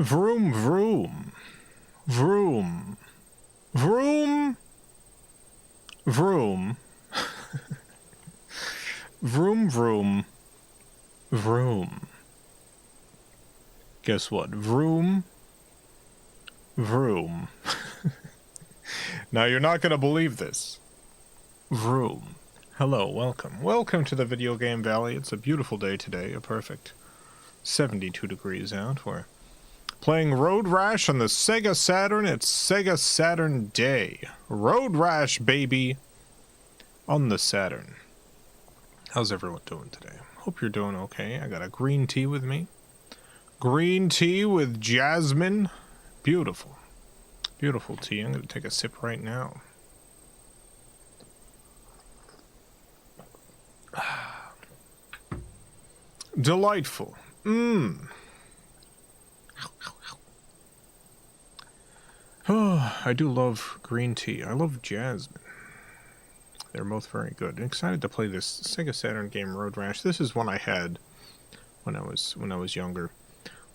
Vroom, vroom. Vroom. Vroom. Vroom. Vroom, vroom. Vroom. Guess what? Vroom. Vroom. Now you're not gonna believe this. Vroom. Hello, welcome. Welcome to the Video Game Valley. It's a beautiful day today, a perfect 72 degrees out. We're playing Road Rash on the Sega Saturn. It's Sega Saturn Day. Road Rash, baby, on the Saturn. How's everyone doing today? Hope you're doing okay. I got a green tea with me. Green tea with jasmine. Beautiful. Beautiful tea. I'm going to take a sip right now. Delightful. Oh, I do love green tea. I love jasmine. They're both very good. I'm excited to play this Sega Saturn game, Road Rash. This is one I had when I was younger.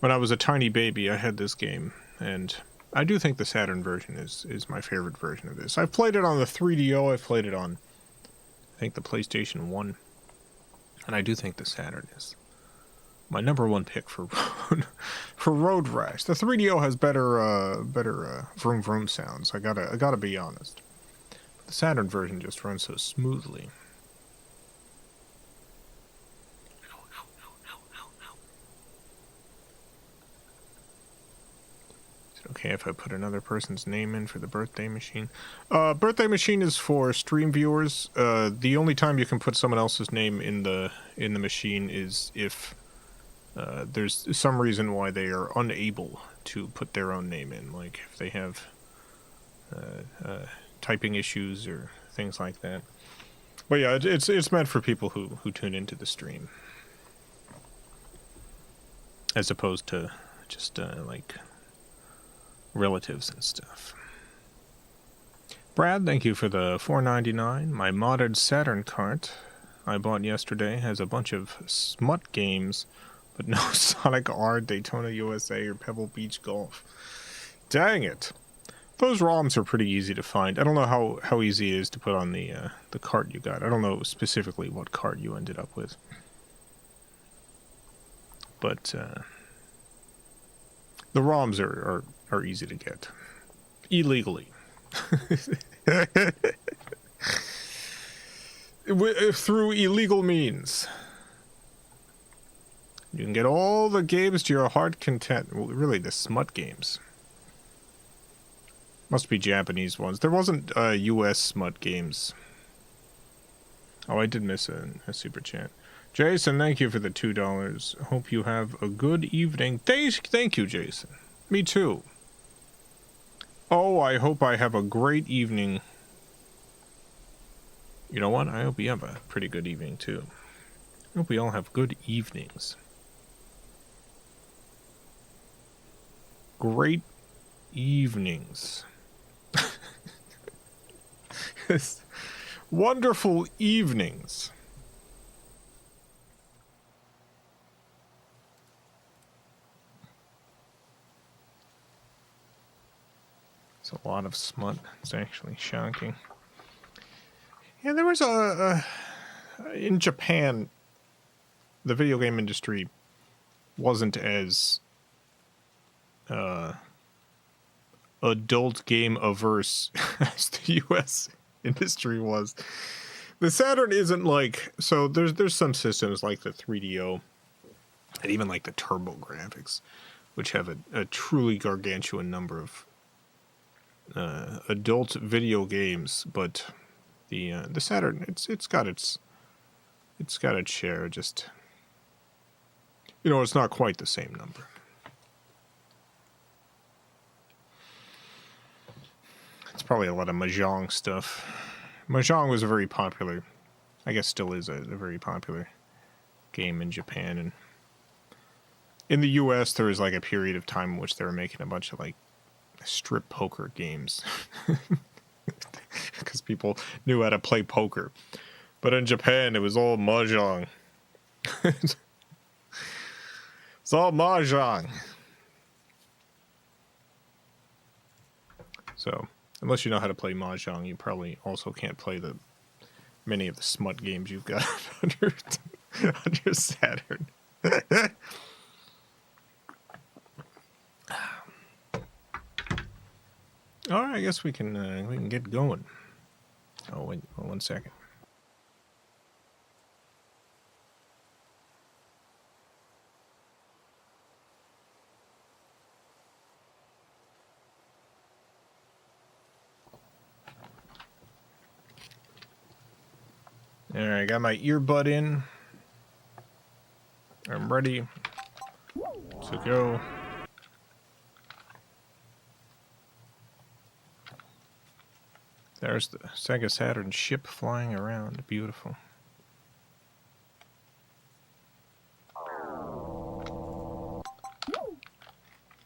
When I was a tiny baby, I had this game, and I do think the Saturn version is my favorite version of this. I've played it on the 3DO. I've played it on, I think, the PlayStation 1. And I do think the Saturn is my #1 pick for for Road Rash. The 3DO has better vroom vroom sounds. I gotta be honest. The Saturn version just runs so smoothly. Is it okay if I put another person's name in for the birthday machine? Birthday machine is for stream viewers. The only time you can put someone else's name in the machine is if there's some reason why they are unable to put their own name in, like if they have typing issues or things like that. But yeah, it's meant for people who tune into the stream, as opposed to just like relatives and stuff. Brad, thank you for the $4.99. My modded Saturn cart I bought yesterday has a bunch of smut games, but no Sonic R, Daytona USA, or Pebble Beach Golf. Dang it. Those ROMs are pretty easy to find. I don't know how easy it is to put on the cart you got. I don't know specifically what cart you ended up with. But the ROMs are easy to get. Illegally. Through illegal means. You can get all the games to your heart content. Well, really, the smut games. Must be Japanese ones. There wasn't US smut games. Oh, I did miss a super chat. Jason, thank you for the $2. Hope you have a good evening. Thank you, Jason. Me too. Oh, I hope I have a great evening. You know what? I hope you have a pretty good evening too. I hope we all have good evenings. Great evenings. Wonderful evenings. It's a lot of smut. It's actually shocking. Yeah, there was in Japan, the video game industry wasn't as adult game averse as the US industry was. The Saturn isn't like, so there's some systems like the 3DO and even like the Turbo Graphics, which have a truly gargantuan number of adult video games, but the Saturn, it's got its share. Just, you know, it's not quite the same number. It's probably a lot of Mahjong stuff. Mahjong was a very popular, I guess still is a very popular game in Japan, and in the US there was like a period of time in which they were making a bunch of like strip poker games because people knew how to play poker. But in Japan it was all Mahjong. It's all Mahjong. So, unless you know how to play Mahjong, you probably also can't play many of the smut games you've got on your Saturn. All right, I guess we can get going. Oh wait, 1 second. All right, got my earbud in. I'm ready to go. There's the Sega Saturn ship flying around. Beautiful.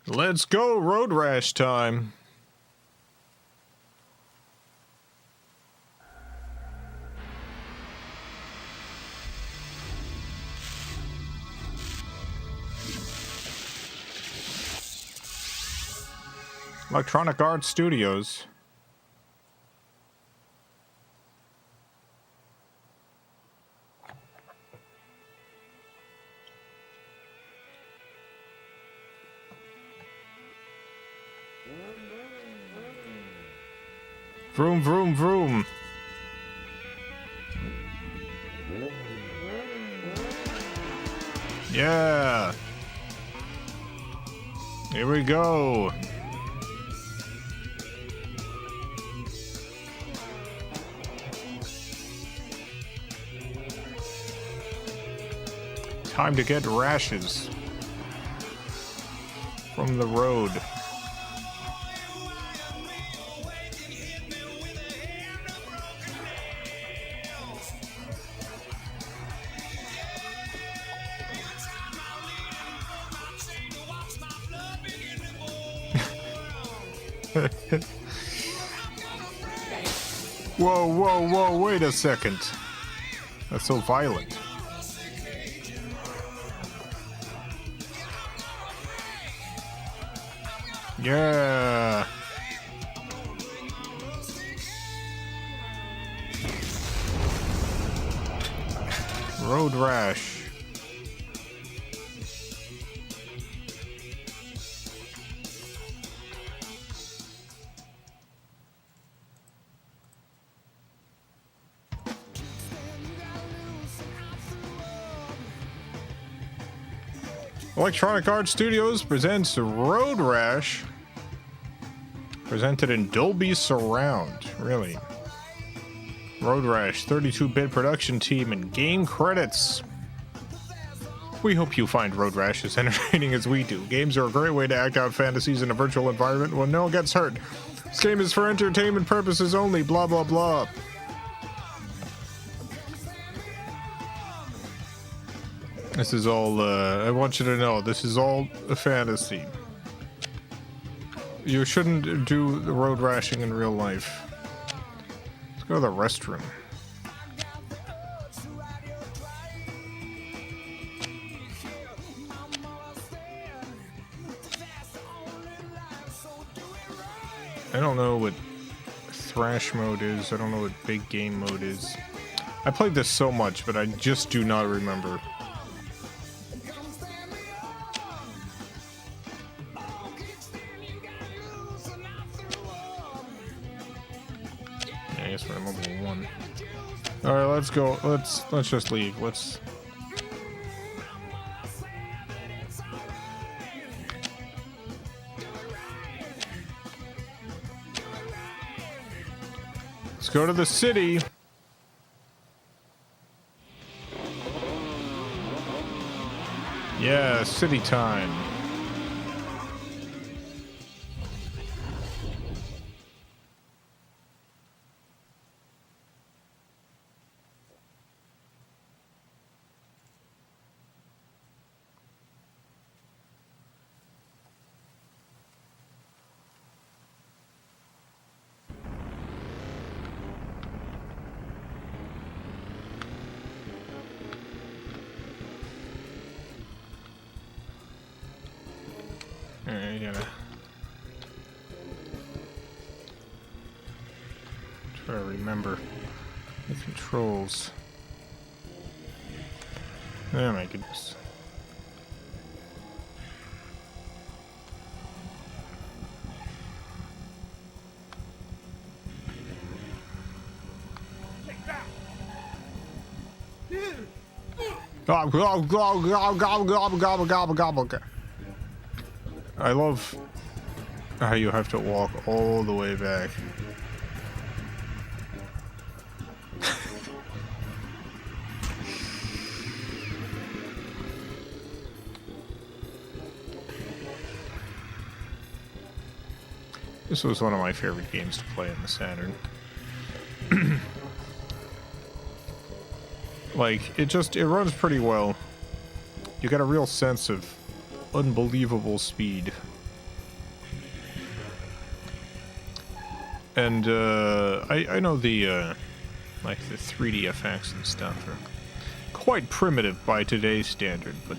Let's go, Road Rash time. Electronic Arts Studios. Vroom, vroom, vroom. Yeah. Here we go. Time to get rashes from the road. Whoa, whoa, whoa, wait a second. That's so violent. Yeah. Road Rash. Electronic Arts Studios presents Road Rash. Presented in Dolby Surround. Really. Road Rash, 32-bit production team, and game credits. We hope you find Road Rash as entertaining as we do. Games are a great way to act out fantasies in a virtual environment when no one gets hurt. This game is for entertainment purposes only, blah, blah, blah. This is all, I want you to know, this is all a fantasy. You shouldn't do the road rashing in real life. Let's go to the restroom. I don't know what thrash mode is. I don't know what big game mode is. I played this so much, but I just do not remember. I guess we're at level 1. All right, let's go. Let's just leave. Let's go to the city. Yeah, city time. Alright, you gotta Try to remember the controls. Oh my goodness. Gobble, gobble, gobble, gobble, gobble, gobble, gobble, gobble. I love how you have to walk all the way back. This was one of my favorite games to play on the Saturn. Like, it runs pretty well. You got a real sense of unbelievable speed. And, I know the, like, the 3D effects and stuff are quite primitive by today's standard, but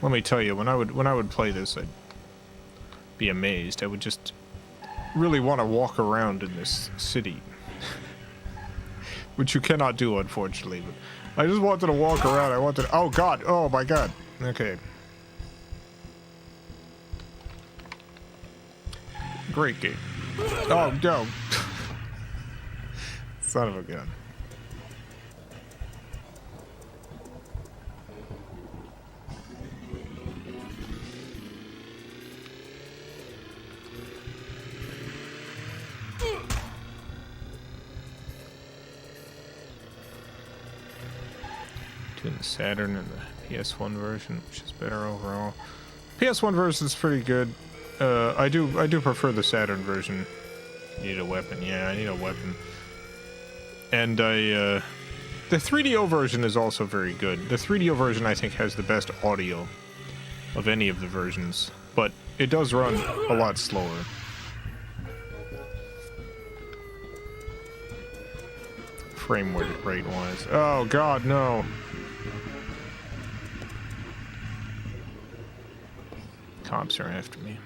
let me tell you, when I would play this, I'd be amazed. I would just really want to walk around in this city. Which you cannot do, unfortunately, but I just wanted to walk around. I wanted to, oh god, oh my god. Okay. Great game. Oh no. Son of a gun. Between the Saturn and the PS1 version, which is better overall. PS1 version is pretty good. I do prefer the Saturn version. Need a weapon? Yeah, I need a weapon. And the 3DO version is also very good. The 3DO version, I think, has the best audio of any of the versions, but it does run a lot slower. Frame rate wise. Oh god, no. Cops are after me.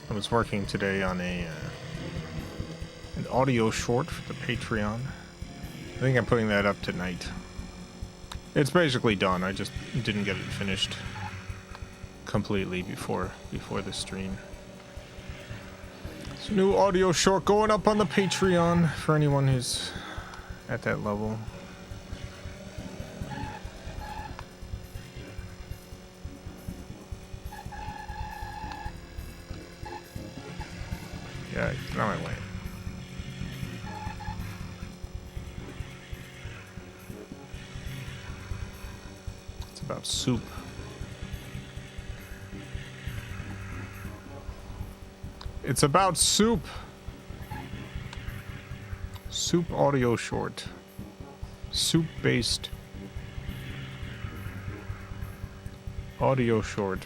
I was working today on an audio short for the Patreon. I think I'm putting that up tonight. It's basically done. I just didn't get it finished completely before the stream. It's a new audio short going up on the Patreon for anyone who's at that level. Yeah, get on my way. It's about soup. It's about soup. Soup audio short. Soup-based audio short.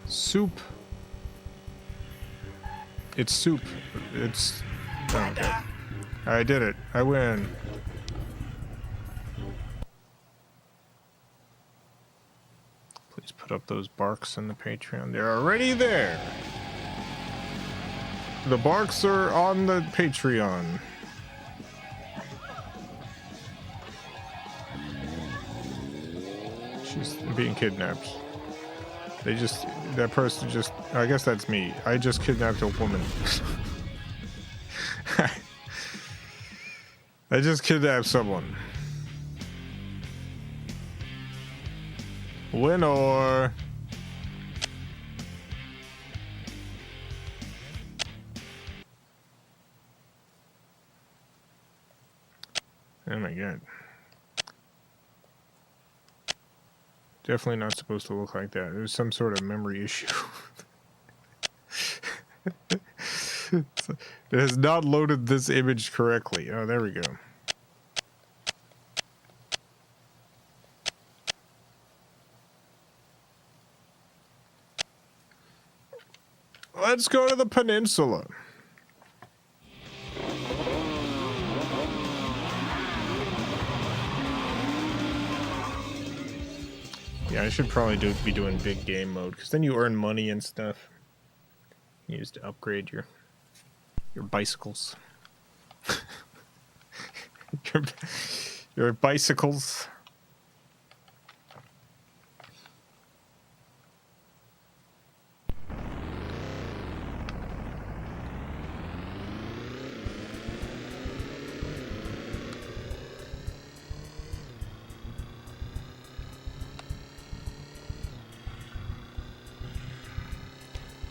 Soup. It's soup. It's... Oh, okay. I did it. I win. Please put up those barks on the Patreon. They're already there. The barks are on the Patreon. She's being kidnapped. That person just, I guess that's me. I just kidnapped a woman. I just kidnapped someone. Winner. Oh my god. Definitely not supposed to look like that. There's some sort of memory issue. It has not loaded this image correctly. Oh, there we go. Let's go to the peninsula. Yeah, I should probably be doing big game mode, because then you earn money and stuff. You use to upgrade your bicycles. your bicycles.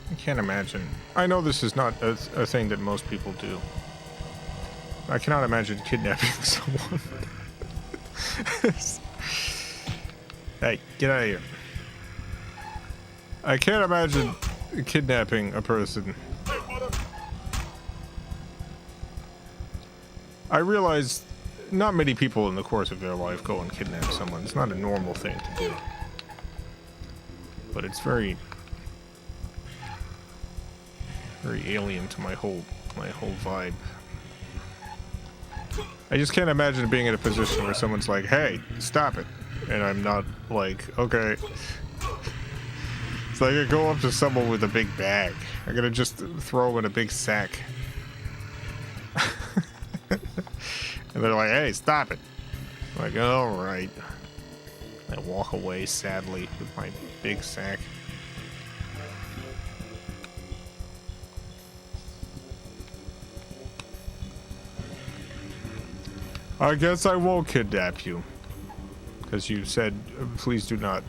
I can't imagine. I know this is not a thing that most people do. I cannot imagine kidnapping someone. Hey, get out of here. I can't imagine kidnapping a person. I realize not many people in the course of their life go and kidnap someone. It's not a normal thing to do. But it's very alien to my whole vibe. I just can't imagine being in a position where someone's like, hey, stop it. And I'm not like, okay. It's like I go up to someone with a big bag. I'm gonna just throw them in a big sack. And they're like, hey, stop it. I'm like, all right. I walk away sadly with my big sack. I guess I won't kidnap you. Because you said, please do not.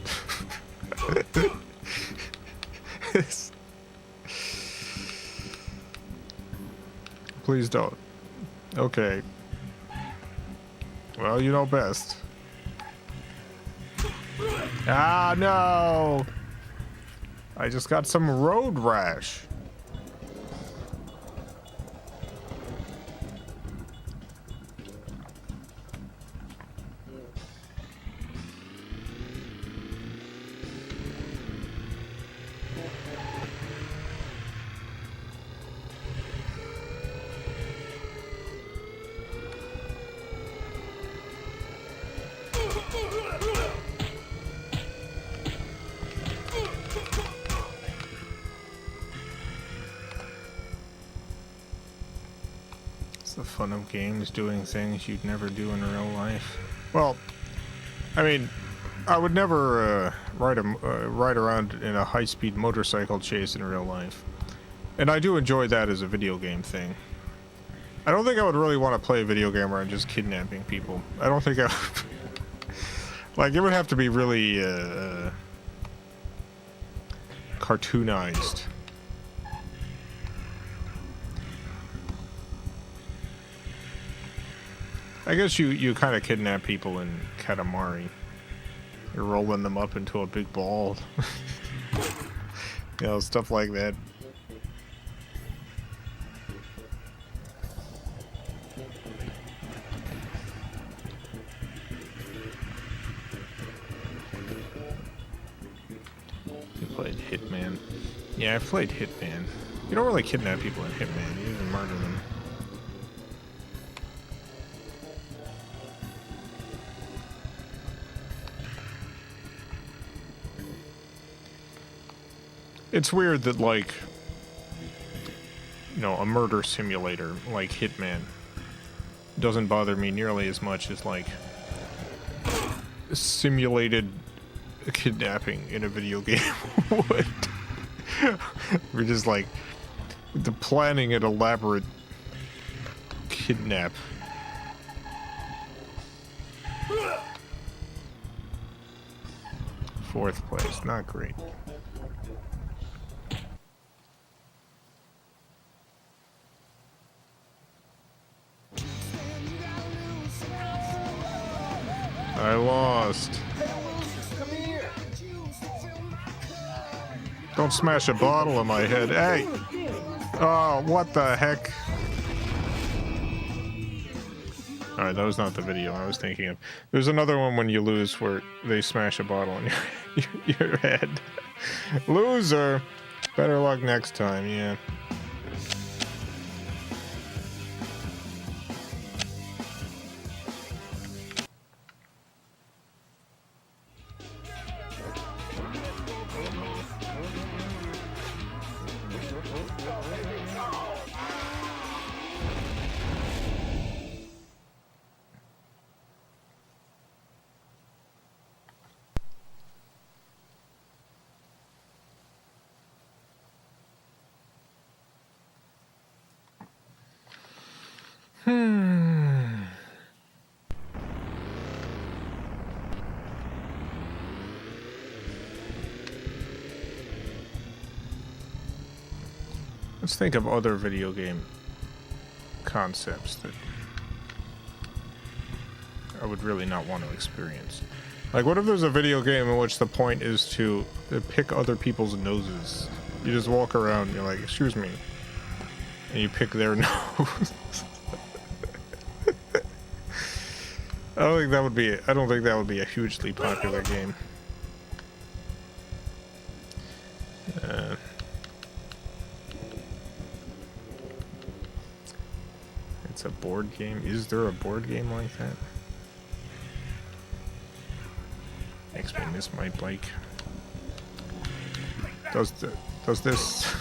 Please don't. Okay. Well, you know best. Ah, no! I just got some road rash. The fun of games, doing things you'd never do in real life. Well, I mean, I would never ride around in a high-speed motorcycle chase in real life, and I do enjoy that as a video game thing. I don't think I would really want to play a video game where I'm just kidnapping people. I don't think I would. Like, it would have to be really cartoonized. I guess you kind of kidnap people in Katamari. You're rolling them up into a big ball. You know, stuff like that. You played Hitman. Yeah, I've played Hitman. You don't really kidnap people in Hitman, you even murder them. It's weird that, like, you know, a murder simulator like Hitman doesn't bother me nearly as much as, like, simulated kidnapping in a video game would. We're just, like, the planning an elaborate kidnap. Fourth place, not great. I lost. Don't smash a bottle on my head. Hey! Oh, what the heck? Alright, that was not the video I was thinking of. There's another one when you lose where they smash a bottle on your head. Loser! Better luck next time, yeah. Let's think of other video game concepts that I would really not want to experience. Like, what if there's a video game in which the point is to pick other people's noses? You just walk around and you're like, excuse me, and you pick their nose. I don't think that would be a hugely popular game. It's a board game. Is there a board game like that? Makes me miss my bike. Does this?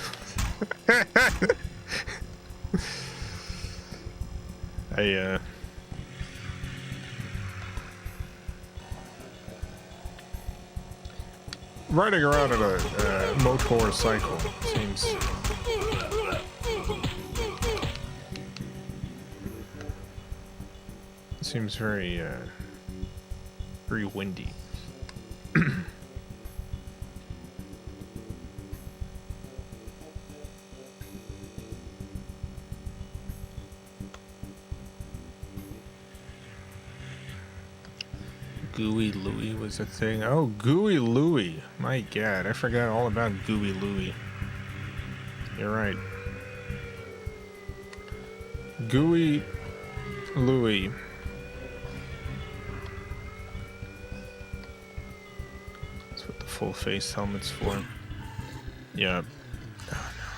Riding around in a motorcycle seems very very windy. Gooey Louie was a thing. Oh, Gooey Louie. My God, I forgot all about Gooey Louie. You're right. Gooey Louie. That's what the full face helmet's for. Yeah. Oh, no.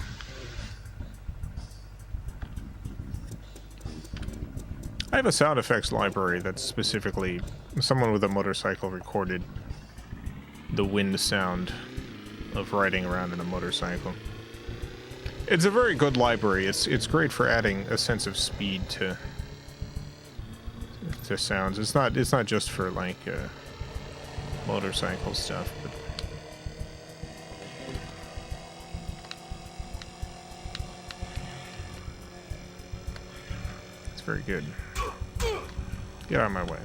I have a sound effects library that's specifically someone with a motorcycle recorded the wind sound of riding around in a motorcycle. It's a very good library. It's great for adding a sense of speed to sounds. It's not just for like motorcycle stuff, but it's very good. Get out of my way.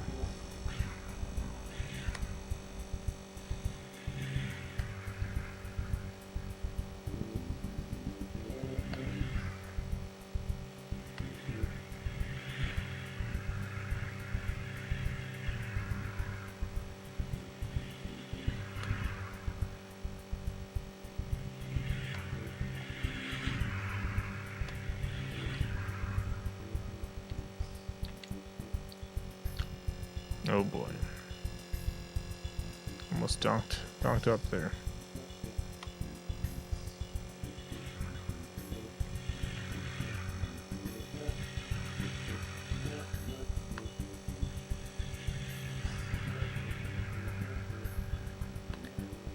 Oh boy. Almost docked up there.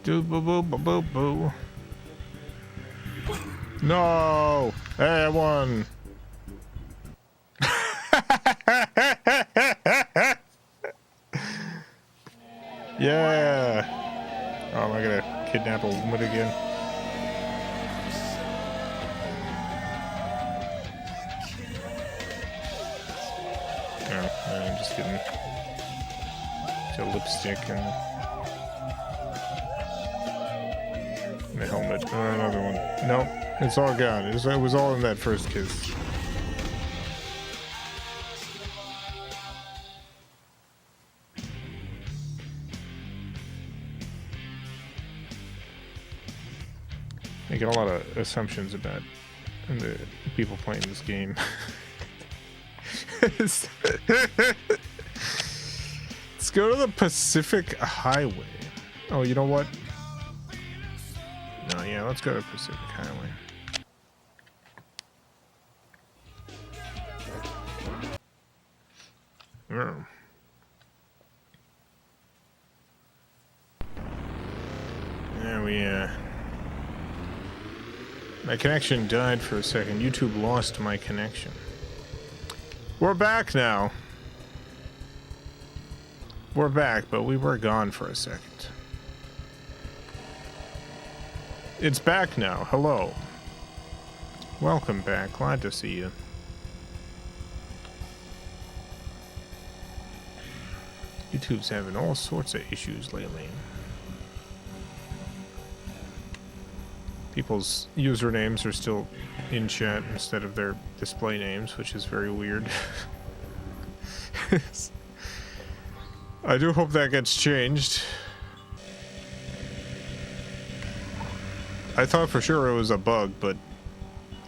Do boo boo boo boo boo. No! Hey, I won! Yeah! Oh, am I gonna kidnap a woman again? No, I'm just kidding. It's a lipstick and the helmet. Oh, another one. Nope, it's all gone. It was all in that first kiss. Making a lot of assumptions about the people playing this game. Let's go to the Pacific Highway. Oh, you know what? No, yeah, let's go to Pacific Highway. Oh. Yeah, my connection died for a second. YouTube lost my connection. We're back now. We're back, but we were gone for a second. It's back now. Hello. Welcome back. Glad to see you. YouTube's having all sorts of issues lately. People's usernames are still in chat instead of their display names, which is very weird. I do hope that gets changed. I thought for sure it was a bug, but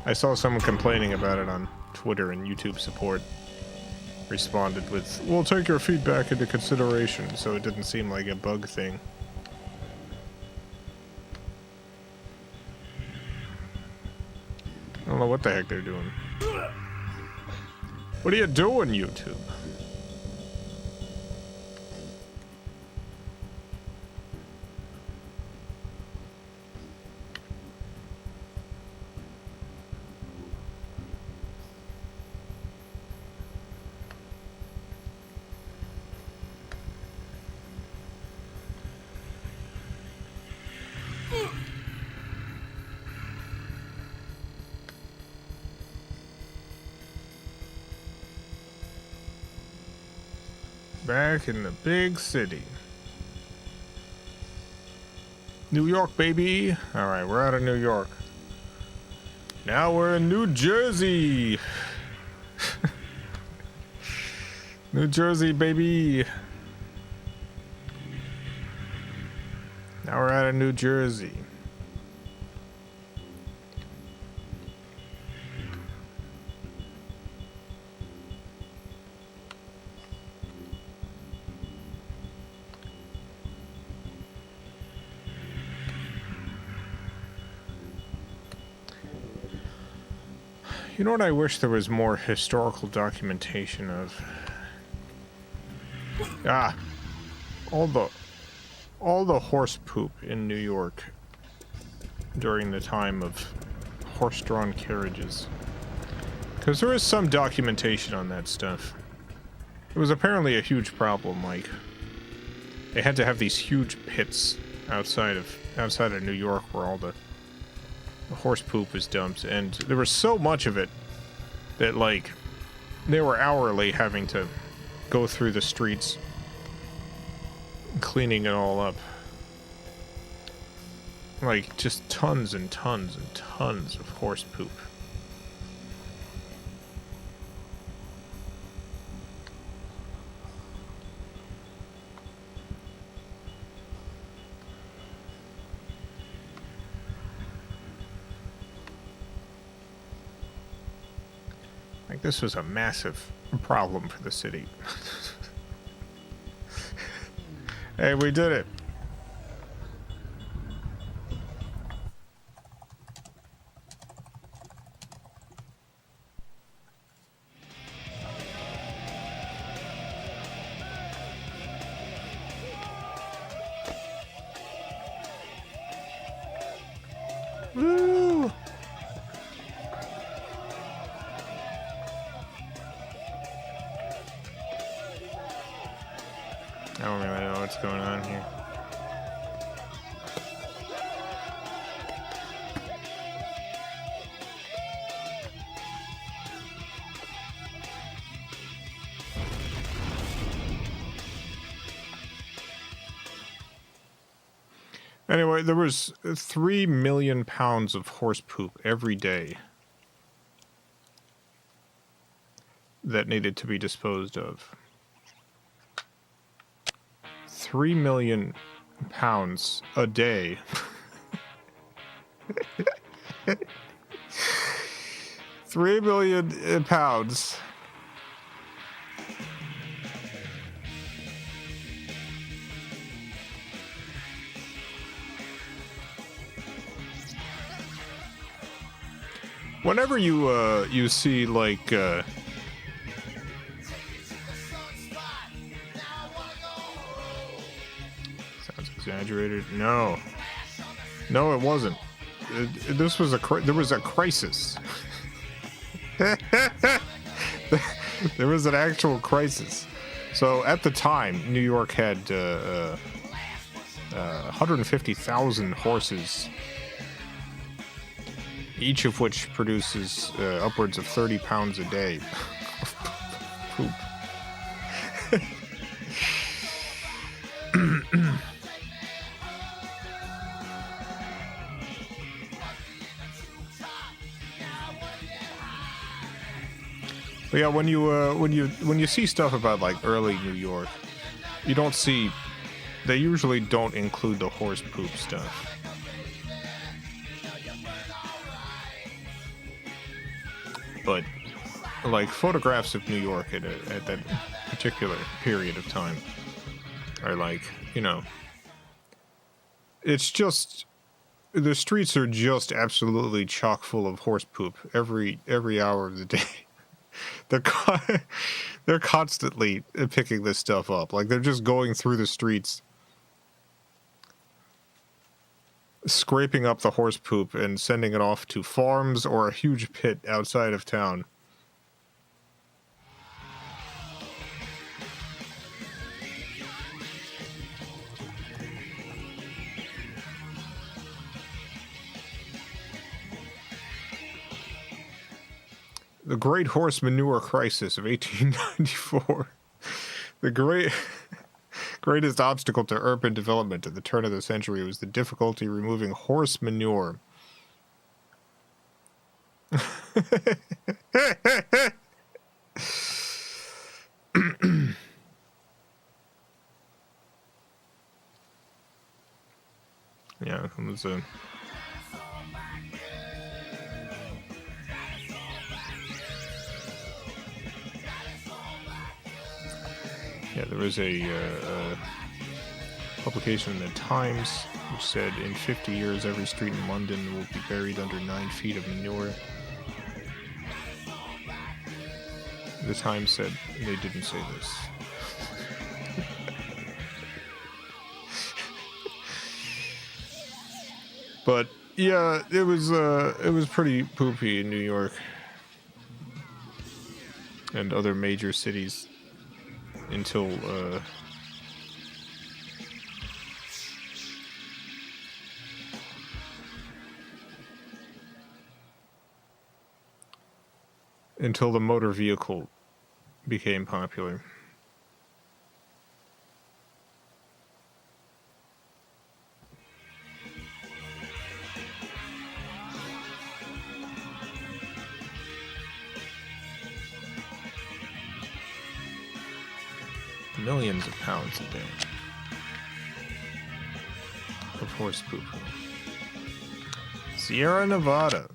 I saw someone complaining about it on Twitter, and YouTube support responded with, "We'll take your feedback into consideration," so it didn't seem like a bug thing. I don't know what the heck they're doing. What are you doing, YouTube? Back in the big city. New York, baby. Alright, we're out of New York. Now we're in New Jersey. New Jersey, baby. Now we're out of New Jersey. You know what I wish there was more historical documentation of? All the horse poop in New York during the time of horse-drawn carriages. Because there is some documentation on that stuff. It was apparently a huge problem, like they had to have these huge pits outside of New York where all the horse poop was dumped, and there was so much of it that, like, they were hourly having to go through the streets cleaning it all up. Like, just tons and tons and tons of horse poop. Like, this was a massive problem for the city. Hey, we did it. Woo! I don't really know what's going on here. Anyway, there was 3 million pounds of horse poop every day that needed to be disposed of. 3 million pounds a day. 3 million pounds. Whenever you see, like, sounds exaggerated. No, it wasn't. This was there was a crisis. There was an actual crisis. So at the time, New York had 150,000 horses, each of which produces upwards of 30 pounds a day of poop. But yeah, when you see stuff about like early New York, you don't see. They usually don't include the horse poop stuff. But like photographs of New York at that particular period of time are like, you know, it's just the streets are just absolutely chock full of horse poop every hour of the day. They're constantly picking this stuff up. Like they're just going through the streets, scraping up the horse poop and sending it off to farms or a huge pit outside of town. The Great Horse Manure Crisis of 1894. The greatest obstacle to urban development at the turn of the century was the difficulty removing horse manure. Yeah, it was a... Yeah, there was a publication in the Times which said in 50 years every street in London will be buried under 9 feet of manure. The Times said they didn't say this. But yeah, it was pretty poopy in New York and other major cities until the motor vehicle became popular. Millions of pounds a day of horse poop. Sierra Nevada.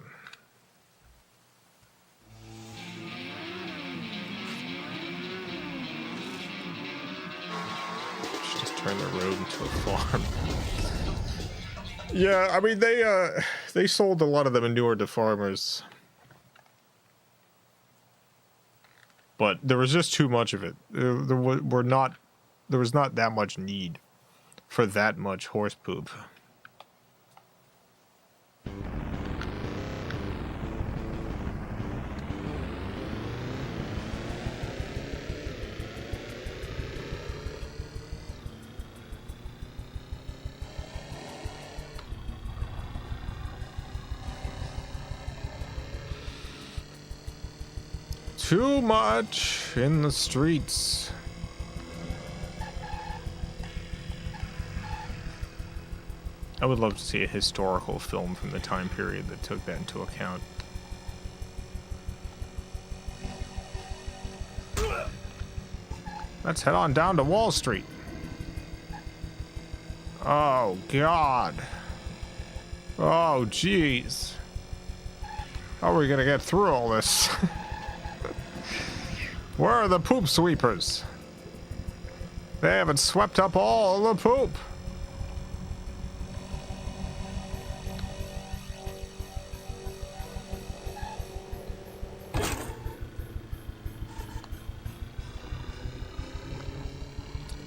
Just turn the road into a farm. Yeah, I mean they sold a lot of the manure to farmers. But there was just too much of it. There was not that much need for that much horse poop. Too much in the streets. I would love to see a historical film from the time period that took that into account. Let's head on down to Wall Street. Oh, God. Oh, jeez. How are we gonna get through all this? Where are the poop sweepers? They haven't swept up all the poop.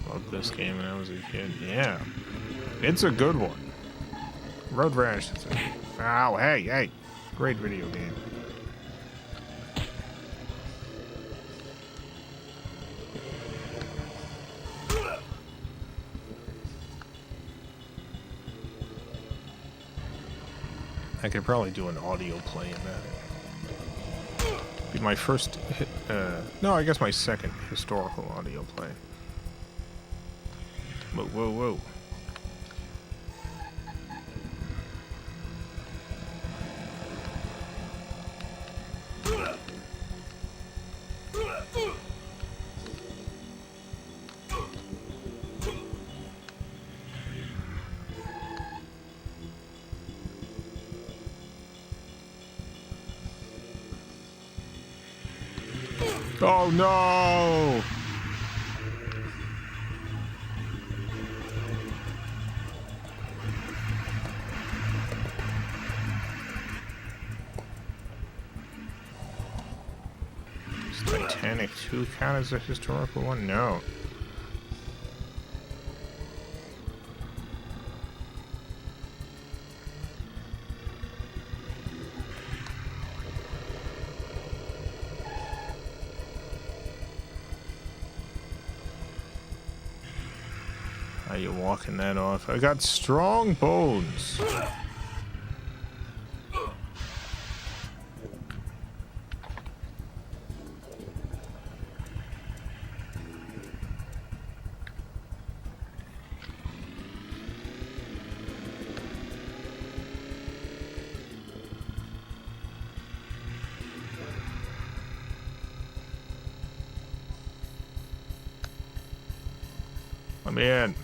Loved this game when I was a kid. Yeah. It's a good one. Road Rash. Oh, hey. Great video game. I could probably do an audio play in that. Be my first, no, I guess my second historical audio play. Whoa. Oh no! Does Titanic 2 count as a historical one? No. Are you walking that off? I got strong bones. Let me in.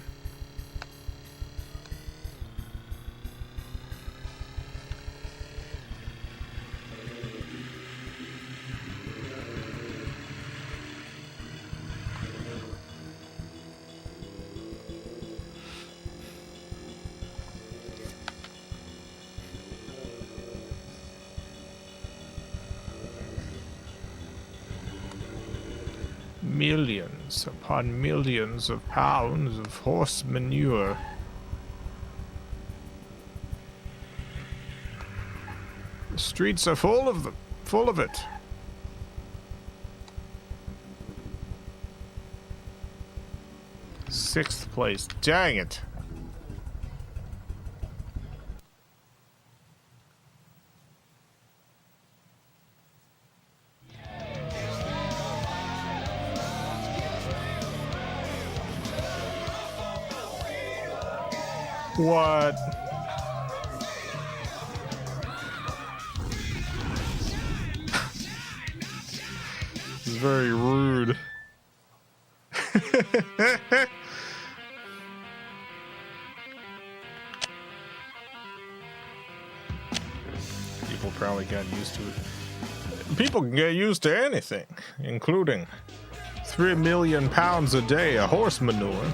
Millions upon millions of pounds of horse manure. The streets are full of them, full of it. Sixth place. Dang it. What? This is very rude. People probably got used to it. People can get used to anything, including 3 million pounds a day of horse manure.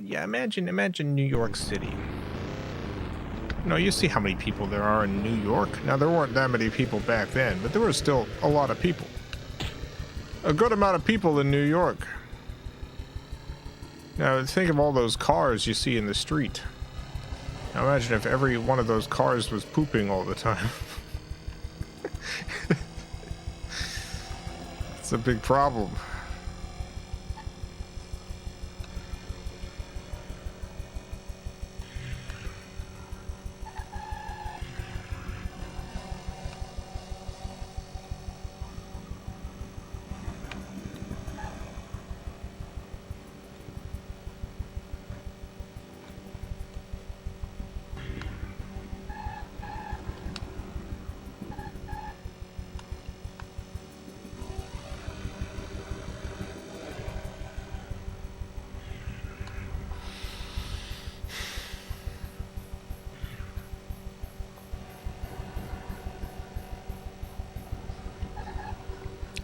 Yeah, imagine New York City. You know, you see how many people there are in New York. Now, there weren't that many people back then, but there were still a lot of people. A good amount of people in New York. Now, think of all those cars you see in the street. Now, imagine if every one of those cars was pooping all the time. It's a big problem.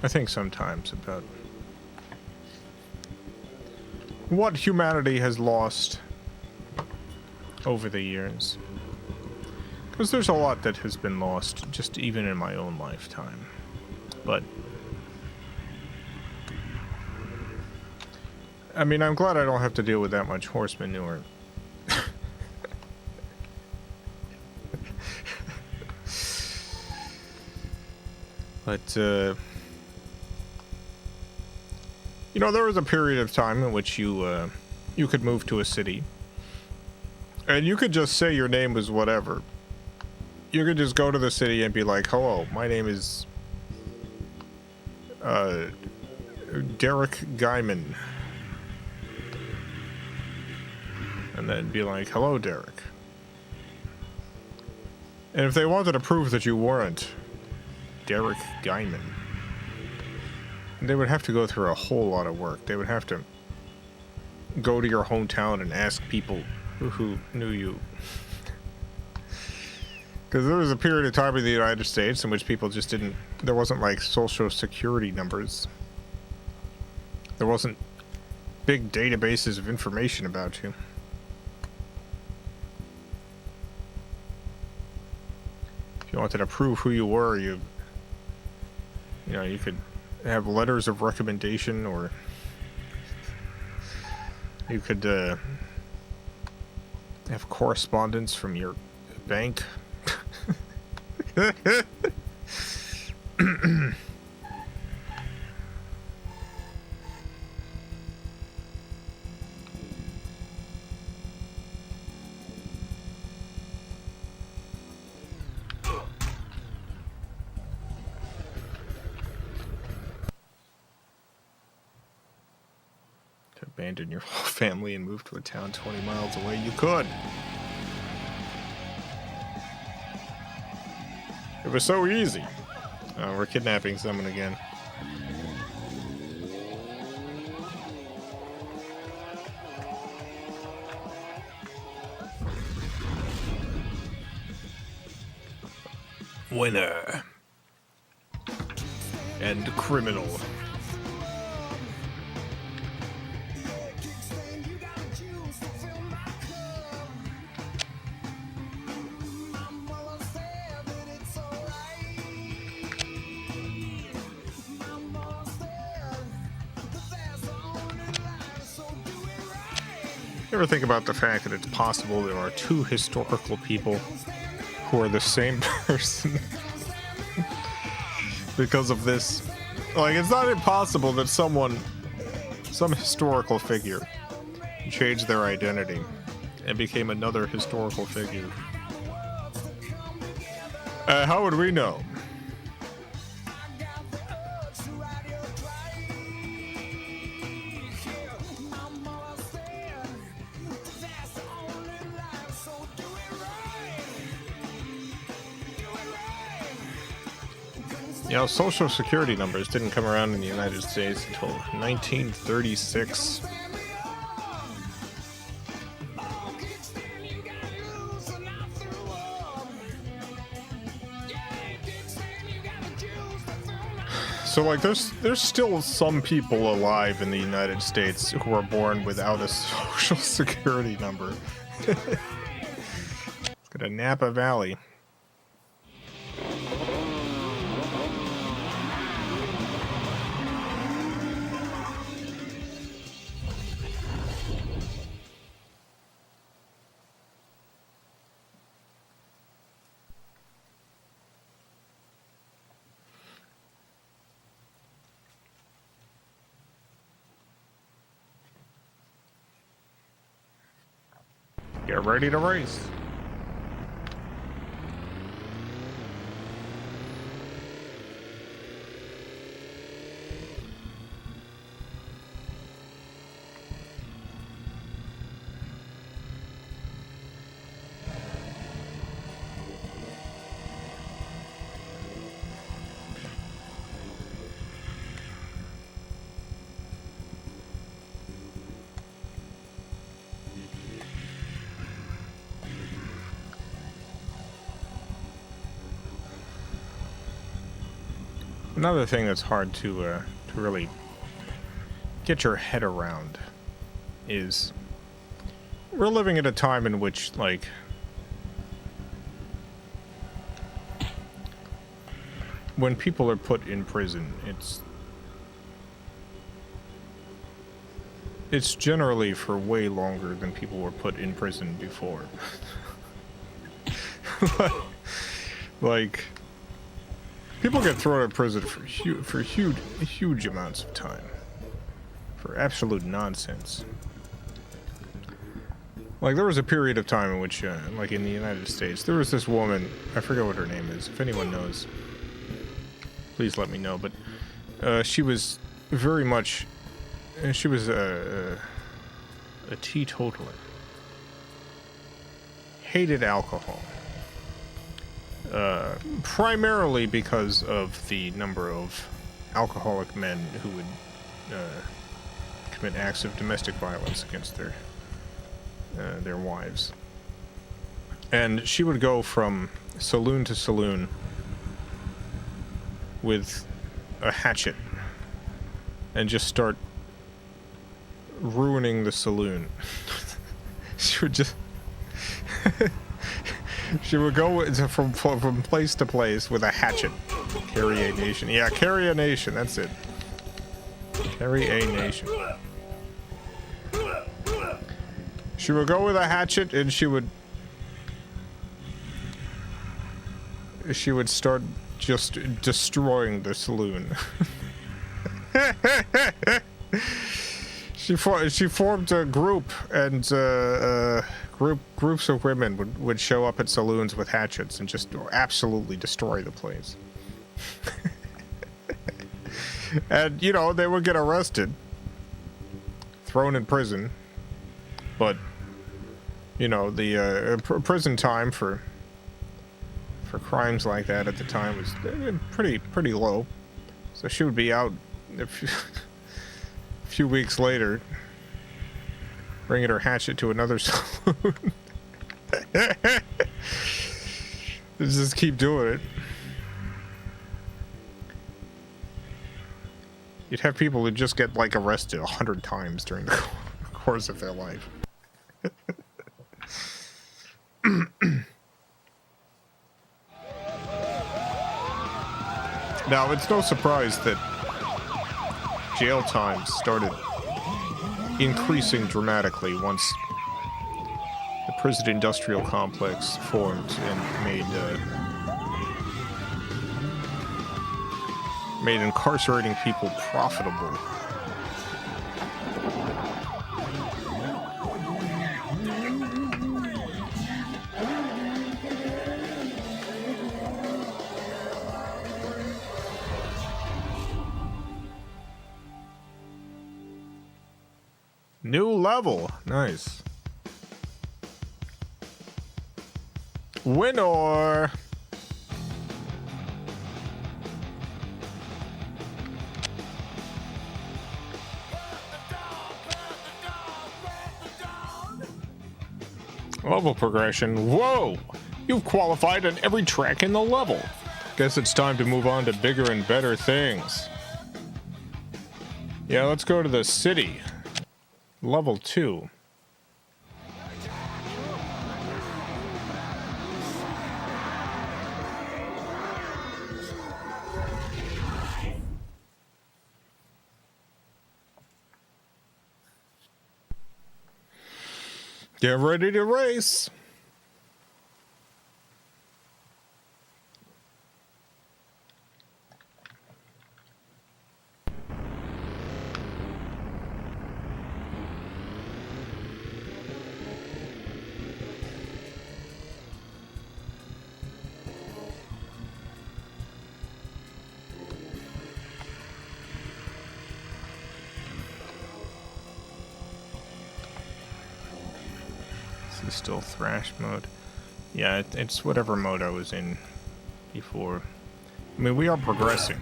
I think sometimes about what humanity has lost over the years. Because there's a lot that has been lost, just even in my own lifetime. But I mean, I'm glad I don't have to deal with that much horse manure. But, you know, there was a period of time in which you could move to a city, and you could just say your name was whatever, You could just go to the city and be like, hello, my name is Derek Guyman. And then be like, hello, Derek. And if they wanted to prove that you weren't Derek Guyman, they would have to go through a whole lot of work. They would have to go to your hometown and ask people who knew you. Because there was a period of time in the United States in which people just didn't... There wasn't, like, social security numbers. There wasn't big databases of information about you. If you wanted to prove who you were, you know, you could have letters of recommendation, or you could have correspondence from your bank. To abandon your whole family and move to a town 20 miles away, you could. It was so easy. Oh, we're kidnapping someone again. Winner. And criminal. Ever think about the fact that it's possible there are two historical people who are the same person because of this? Like, it's not impossible that some historical figure changed their identity and became another historical figure. How would we know? You know, social security numbers didn't come around in the United States until 1936. So, like, there's still some people alive in the United States who are born without a social security number. Let's go to Napa Valley. Get ready to race. Another thing that's hard to really get your head around is we're living at a time in which, like, when people are put in prison, it's generally for way longer than people were put in prison before. Like, people get thrown in prison for huge amounts of time. For absolute nonsense. Like, there was a period of time in which, like in the United States, there was this woman, I forget what her name is, if anyone knows, please let me know, but she was very much, she was a teetotaler. Hated alcohol. Primarily because of the number of alcoholic men who would commit acts of domestic violence against their wives. And she would go from saloon to saloon with a hatchet and just start ruining the saloon. She would just she would go from place to place with a hatchet. Carry a nation. Yeah, carry a nation, that's it. Carry a nation. She would go with a hatchet and she would start just destroying the saloon. She formed a group, and groups of women would show up at saloons with hatchets and just absolutely destroy the place. And, you know, they would get arrested, thrown in prison, but, you know, the prison time for crimes like that at the time was pretty low. So she would be out a few weeks later, bringing her hatchet to another saloon. Just keep doing it. You'd have people who just get, like, arrested 100 times during the course of their life. Now, it's no surprise that jail times started increasing dramatically once the prison industrial complex formed and made incarcerating people profitable. New level. Nice. Winner. Level progression. Whoa! You've qualified on every track in the level. Guess it's time to move on to bigger and better things. Yeah, let's go to the city. Level 2. Get ready to race. Still thrash mode. Yeah, it's whatever mode I was in before. I mean, we are progressing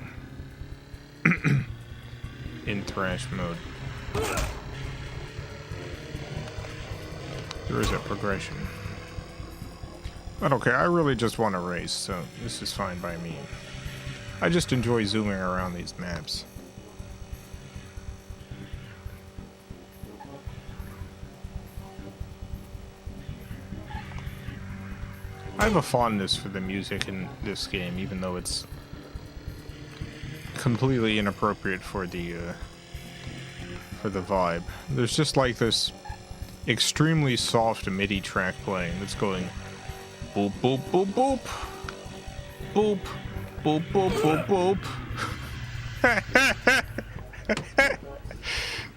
in thrash mode. There is a progression. But okay, I really just want to race, so this is fine by me. I just enjoy zooming around these maps. I have a fondness for the music in this game, even though it's completely inappropriate for the vibe. There's just like this extremely soft MIDI track playing that's going boop boop boop boop boop boop boop boop boop.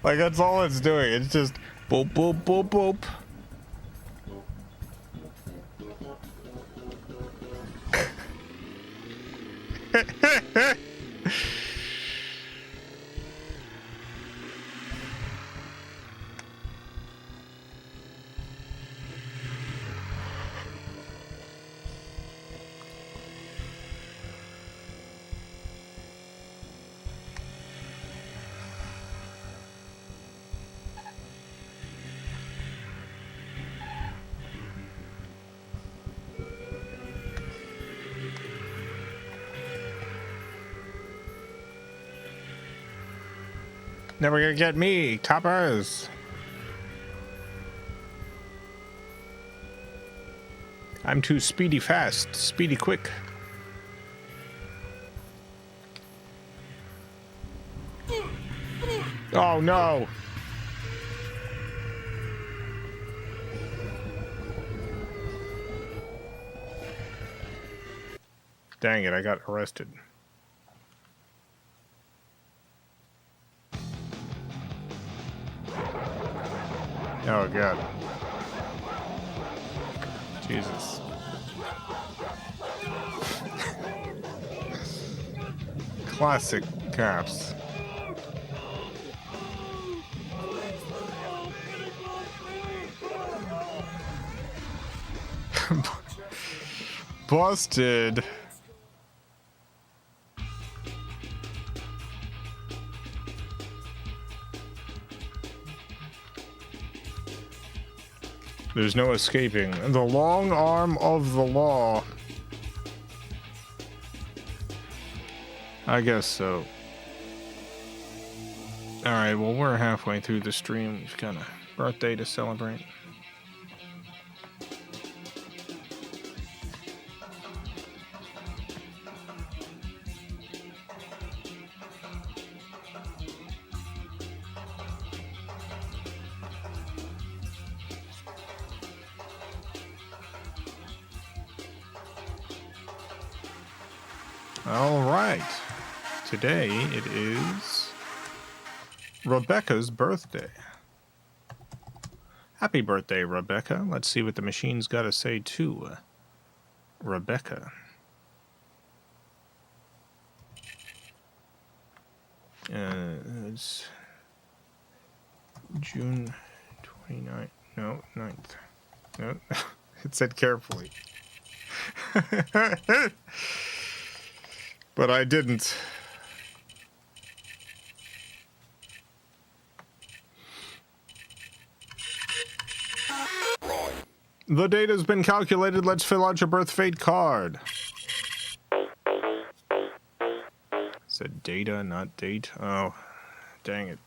Like, that's all it's doing. It's just boop boop boop boop Never gonna get me, coppers. I'm too speedy fast, speedy quick. Oh no. Dang it, I got arrested. Oh god. Jesus. Classic cops. Busted. There's no escaping the long arm of the law. I guess so. Alright, well, we're halfway through the stream. We've got a birthday to celebrate. Alright. Today it is Rebecca's birthday. Happy birthday, Rebecca. Let's see what the machine's got to say to Rebecca. It's June 29th. No, 9th. No, it said carefully. But I didn't. The date has been calculated. Let's fill out your birth fate card. Said data, not date. Oh, dang it.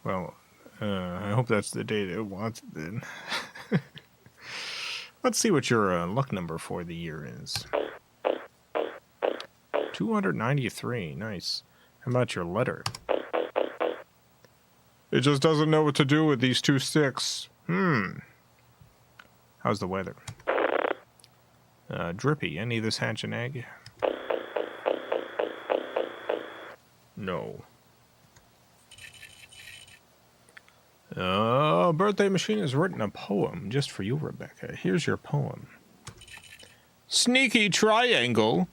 Well, I hope that's the date it wants then. Let's see what your luck number for the year is. 293. Nice. How about your letter? It just doesn't know what to do with these two sticks. How's the weather? Drippy. Any of this hatch an egg? No. Birthday machine has written a poem just for you, Rebecca. Here's your poem. Sneaky triangle.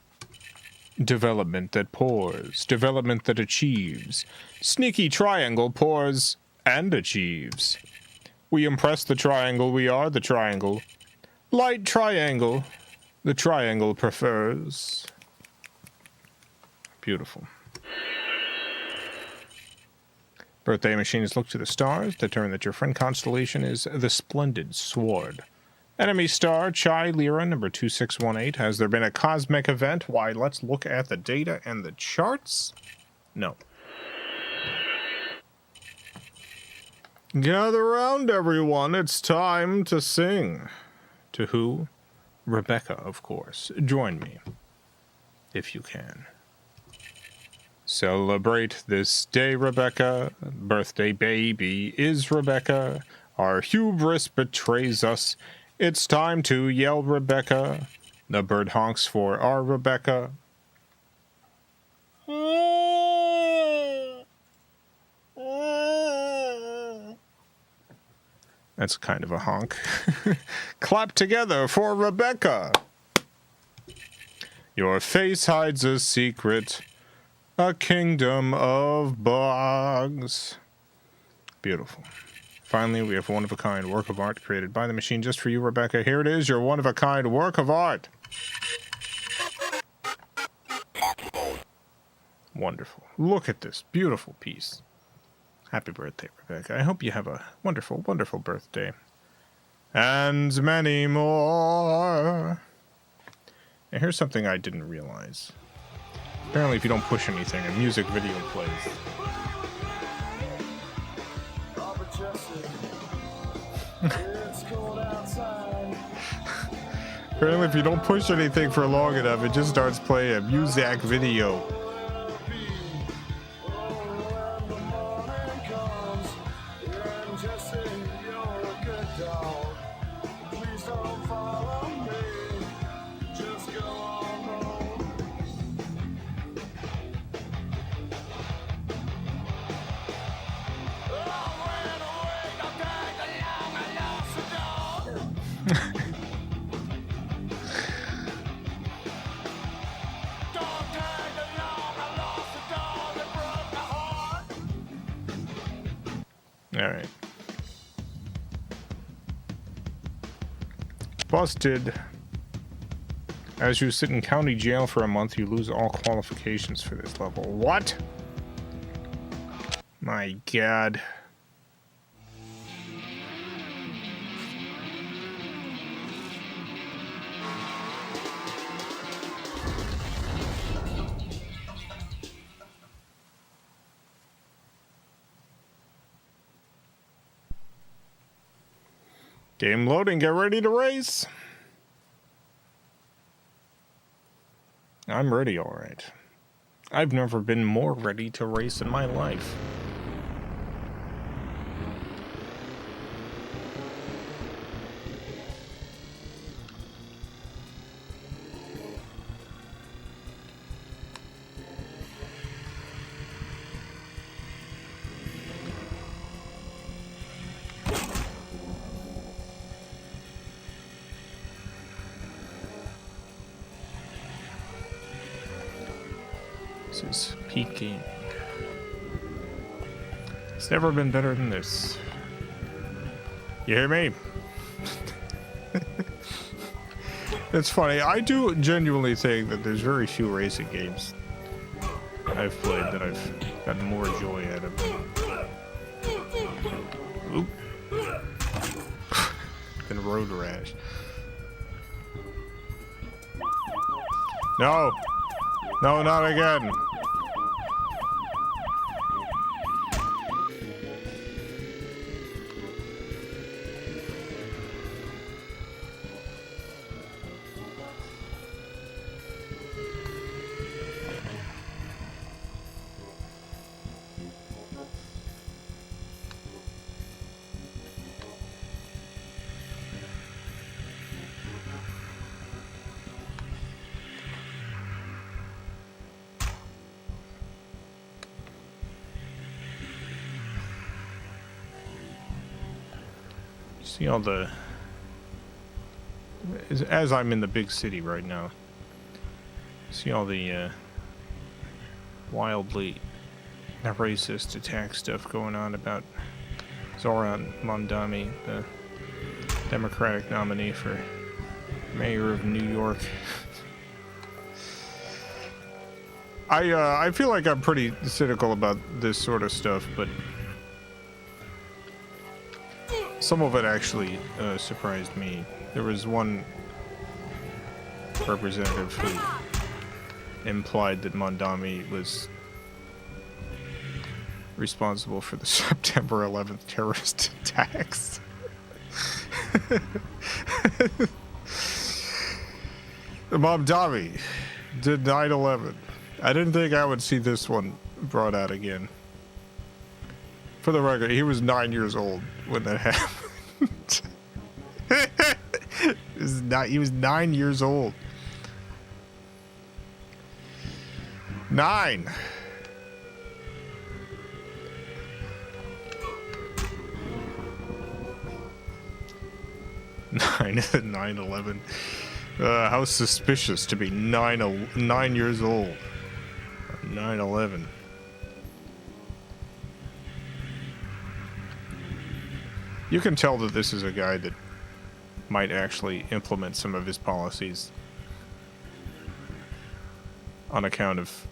Development that pours. Development that achieves. Sneaky triangle pours and achieves. We impress the triangle. We are the triangle. Light triangle. The triangle prefers. Beautiful. Birthday machines look to the stars, determine that your friend constellation is the Splendid Sword. Enemy star, Chai Lyra, number 2618. Has there been a cosmic event? Why, let's look at the data and the charts. No. Gather round, everyone. It's time to sing. To who? Rebecca, of course. Join me, if you can. Celebrate this day, Rebecca. Birthday baby is Rebecca. Our hubris betrays us. It's time to yell, Rebecca. The bird honks for our Rebecca. That's kind of a honk. Clap together for Rebecca. Your face hides a secret, a kingdom of bugs. Beautiful. Finally, we have a one-of-a-kind work of art created by the machine just for you, Rebecca. Here it is, your one-of-a-kind work of art. Wonderful. Look at this beautiful piece. Happy birthday, Rebecca. I hope you have a wonderful, wonderful birthday. And many more. And here's something I didn't realize. Apparently, if you don't push anything, a music video plays. Apparently, if you don't push anything for long enough, it just starts playing a music video. Alright. Busted. As you sit in county jail for a month, you lose all qualifications for this level. What? My God. Game loading, get ready to race. I'm ready, all right. I've never been more ready to race in my life. This is peak gaming. It's never been better than this. You hear me? It's funny. I do genuinely think that there's very few racing games I've played that I've gotten more joy out of. Oop. Than Road Rash. No! No, not again! See all the... As I'm in the big city right now, see all the wildly racist attack stuff going on about Zoran Mondani, the Democratic nominee for mayor of New York. I feel like I'm pretty cynical about this sort of stuff, but some of it actually surprised me. There was one representative who implied that Mondani was responsible for the September 11th terrorist attacks. Mondani did 9/11. I didn't think I would see this one brought out again. For the record, he was 9 years old when that happened. He was 9 years old. 9. Nine 9/11. How suspicious to be 9 years old. 9/11. You can tell that this is a guy that might actually implement some of his policies on account of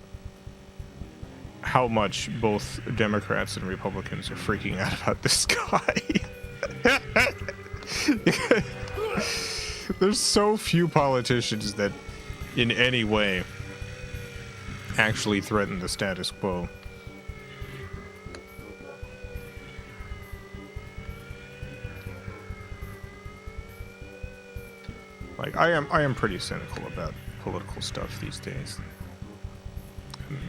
how much both Democrats and Republicans are freaking out about this guy. There's so few politicians that in any way actually threaten the status quo. Like, I am pretty cynical about political stuff these days.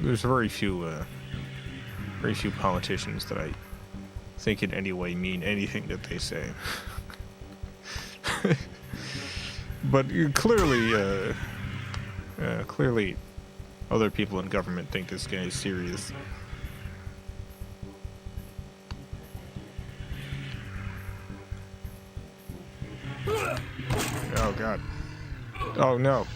There's very few politicians that I think in any way mean anything that they say. But clearly, clearly, other people in government think this guy is serious. Oh God! Oh no!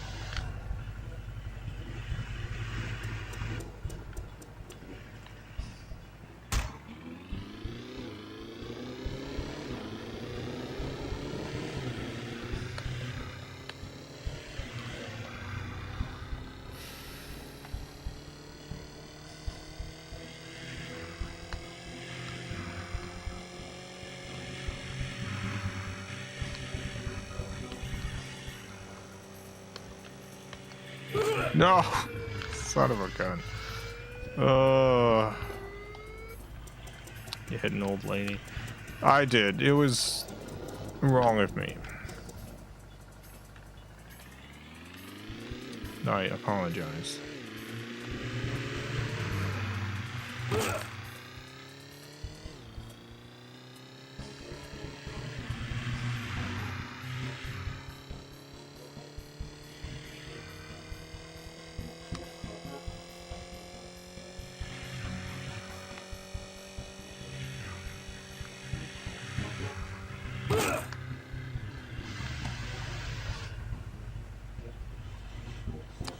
No! Son of a gun. You hit an old lady. I did. It was wrong of me. I apologize.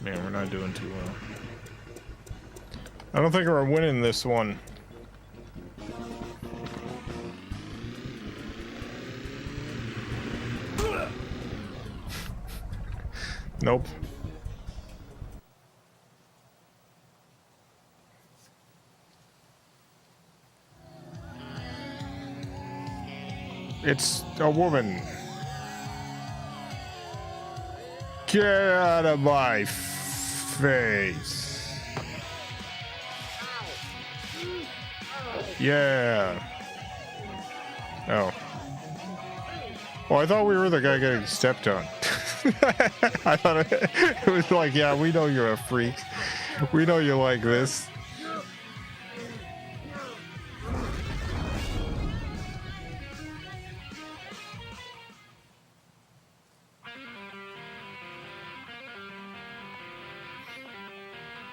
Man, we're not doing too well. I don't think we're winning this one. Nope. It's a woman. Get out of my face. Yeah. Oh. Well, I thought we were the guy getting stepped on. I thought it was like, yeah, we know you're a freak. We know you like this.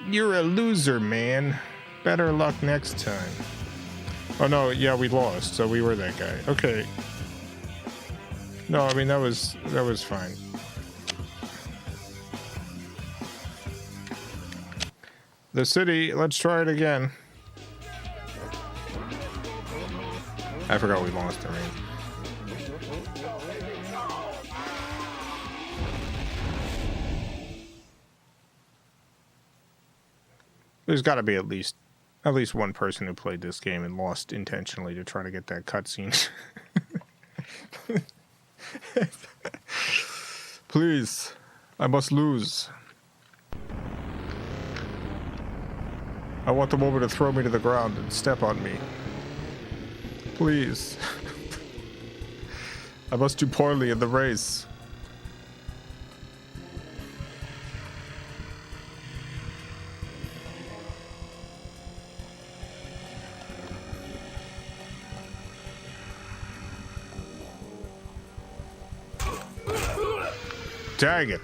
You're a loser, man. Better luck next time. Oh no, yeah, we lost, so we were that guy. Okay. No, I mean that was fine. The city, let's try it again. I forgot we lost the range. There's got to be at least one person who played this game and lost intentionally to try to get that cutscene. Please, I must lose. I want the woman to throw me to the ground and step on me. Please. I must do poorly in the race. Dang it.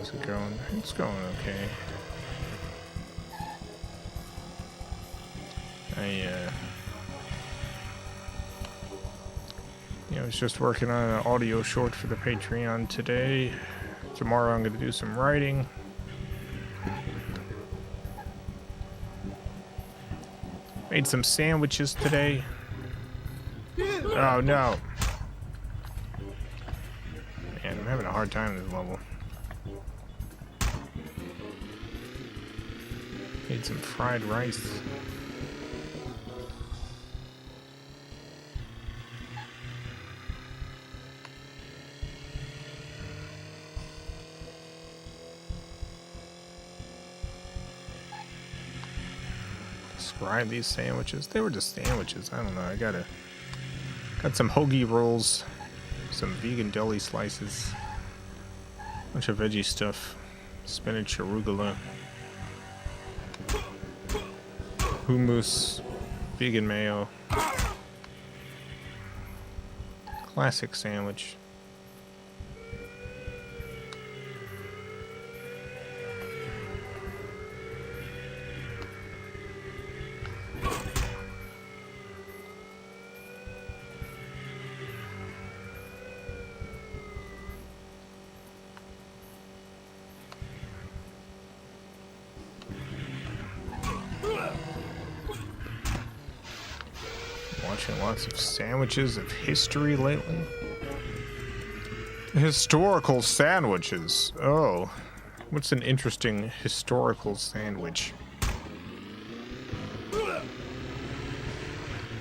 How's it going? It's going okay. I was just working on an audio short for the Patreon today. Tomorrow I'm going to do some writing. Made some sandwiches today. Oh no. Man, I'm having a hard time in this level. Made some fried rice. Describe these sandwiches. They were just sandwiches. I don't know. I got some hoagie rolls, some vegan deli slices, bunch of veggie stuff, spinach, arugula, hummus, vegan mayo, classic sandwich. Watching lots of sandwiches of history lately. Historical sandwiches. Oh, what's an interesting historical sandwich? There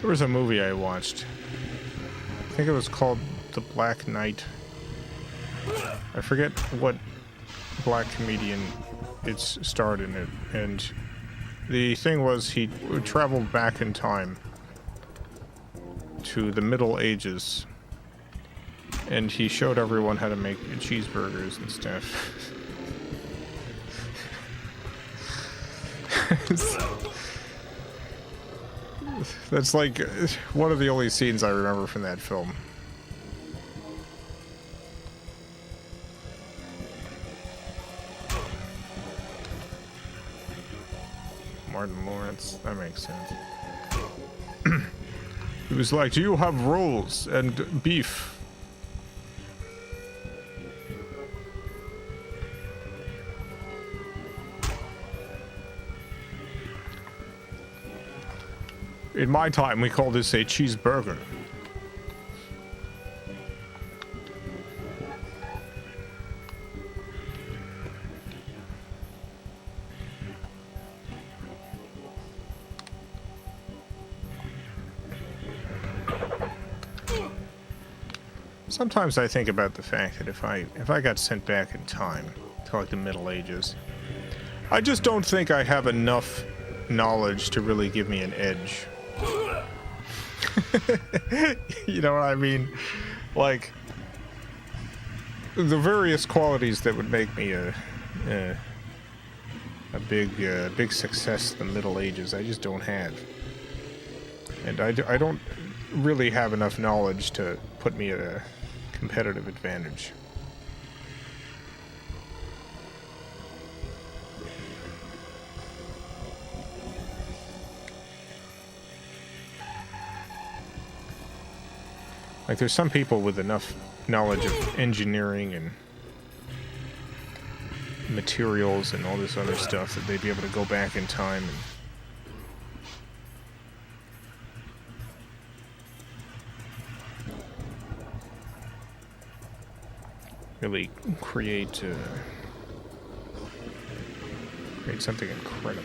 was a movie I watched. I think it was called The Black Knight. I forget what black comedian it's starred in it, and the thing was he traveled back in time to the Middle Ages, and he showed everyone how to make cheeseburgers and stuff. That's like one of the only scenes I remember from that film. Martin Lawrence, that makes sense. He was like, do you have rolls and beef? In my time, we call this a cheeseburger. Sometimes I think about the fact that if I got sent back in time to like the Middle Ages, I just don't think I have enough knowledge to really give me an edge. You know what I mean? Like the various qualities that would make me a big success in the Middle Ages, I just don't have, and I don't really have enough knowledge to put me at a competitive advantage. Like there's some people with enough knowledge of engineering and materials and all this other stuff that they'd be able to go back in time and really create something incredible.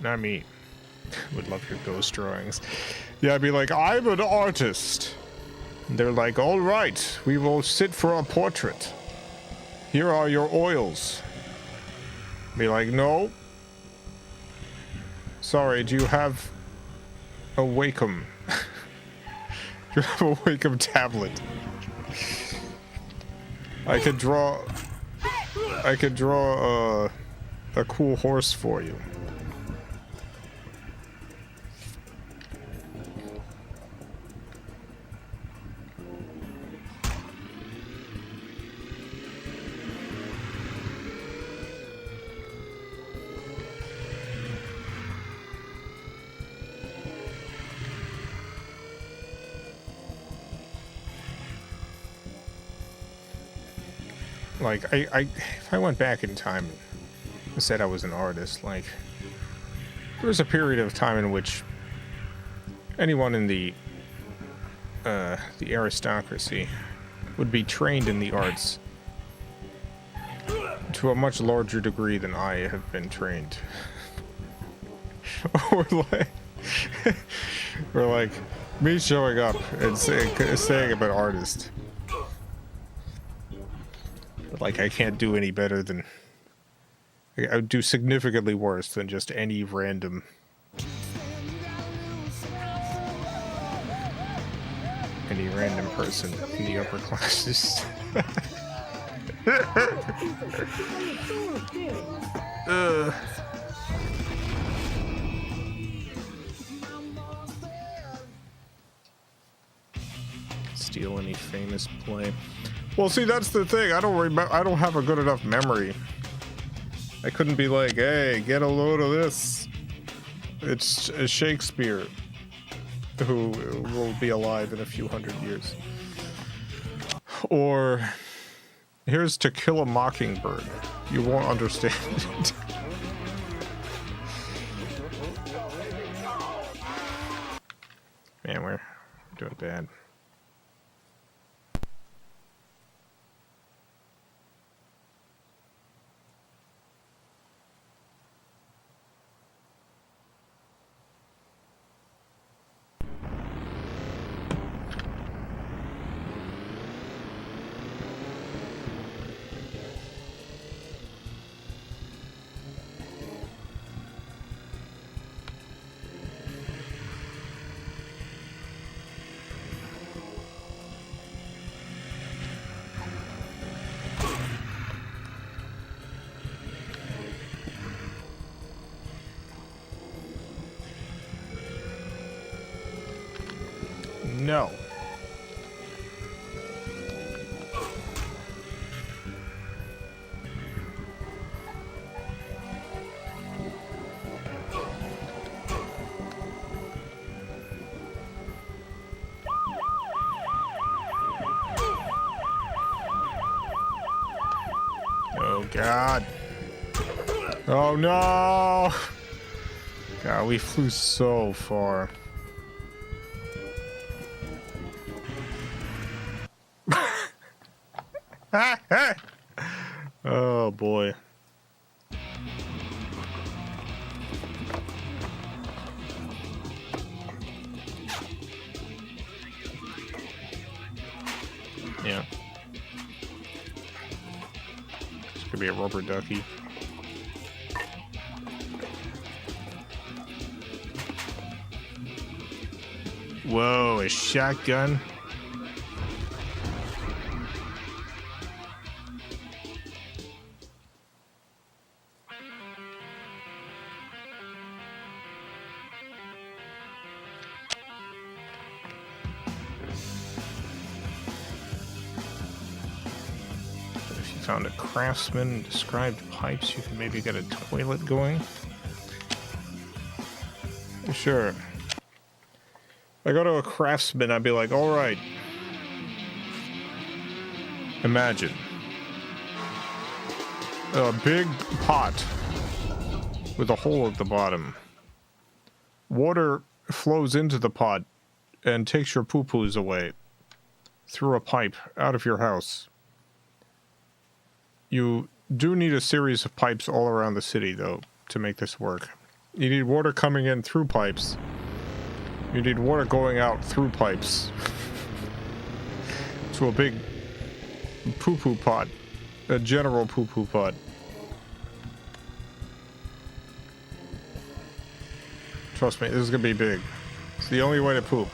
Not me. Would love your ghost drawings. Yeah, I'd be like, I'm an artist. And they're like, all right, we will sit for a portrait. Here are your oils. Be like, no. Sorry, do you have a Wacom? You have a Wacom tablet. I could draw a cool horse for you. Like, if I went back in time and said I was an artist, like, there was a period of time in which anyone in the aristocracy would be trained in the arts to a much larger degree than I have been trained. or like me showing up and saying I'm an artist. But like, I can't do any better than, I would do significantly worse than just any random person in the upper classes. Steal any famous play. Well, see, that's the thing. I don't remember. I don't have a good enough memory. I couldn't be like, hey, get a load of this. It's Shakespeare, who will be alive in a few hundred years. Or, here's To Kill a Mockingbird. You won't understand it. Man, we're doing bad. No. Oh, God. Oh, no. God, we flew so far. Oh, boy. Yeah. This could be a rubber ducky. Whoa, a shotgun? Found a craftsman and described pipes. You can maybe get a toilet going. Sure. If I go to a craftsman, I'd be like, all right. Imagine a big pot with a hole at the bottom. Water flows into the pot and takes your poo-poos away through a pipe out of your house. You do need a series of pipes all around the city, though, to make this work. You need water coming in through pipes. You need water going out through pipes. To a big poo-poo pot. A general poo-poo pot. Trust me, this is gonna be big. It's the only way to poop.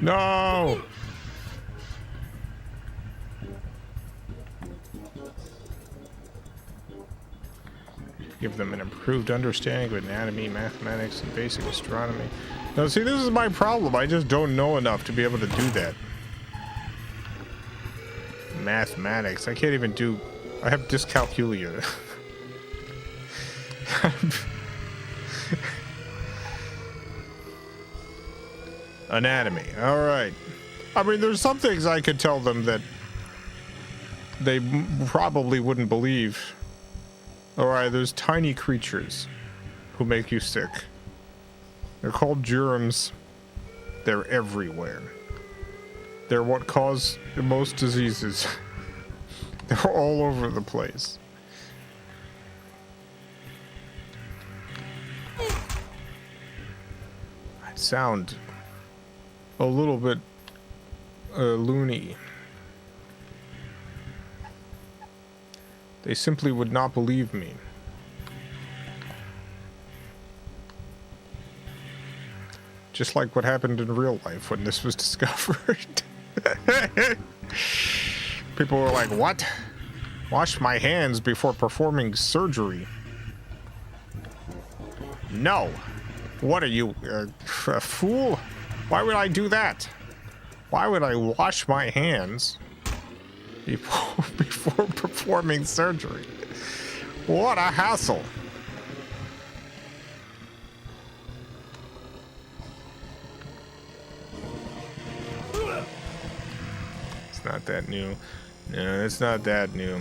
No! Give them an improved understanding of anatomy, mathematics, and basic astronomy. Now, see, this is my problem. I just don't know enough to be able to do that. Mathematics. I can't even do... I have dyscalculia. Anatomy. All right. I mean, there's some things I could tell them that they probably wouldn't believe. All right, there's tiny creatures who make you sick. They're called germs. They're everywhere. They're what cause most diseases. They're all over the place. I sound a little bit loony. They simply would not believe me. Just like what happened in real life when this was discovered. People were like, what? Wash my hands before performing surgery. No. What are you, a fool? Why would I do that? Why would I wash my hands before performing surgery? What a hassle. It's not that new. No, it's not that new.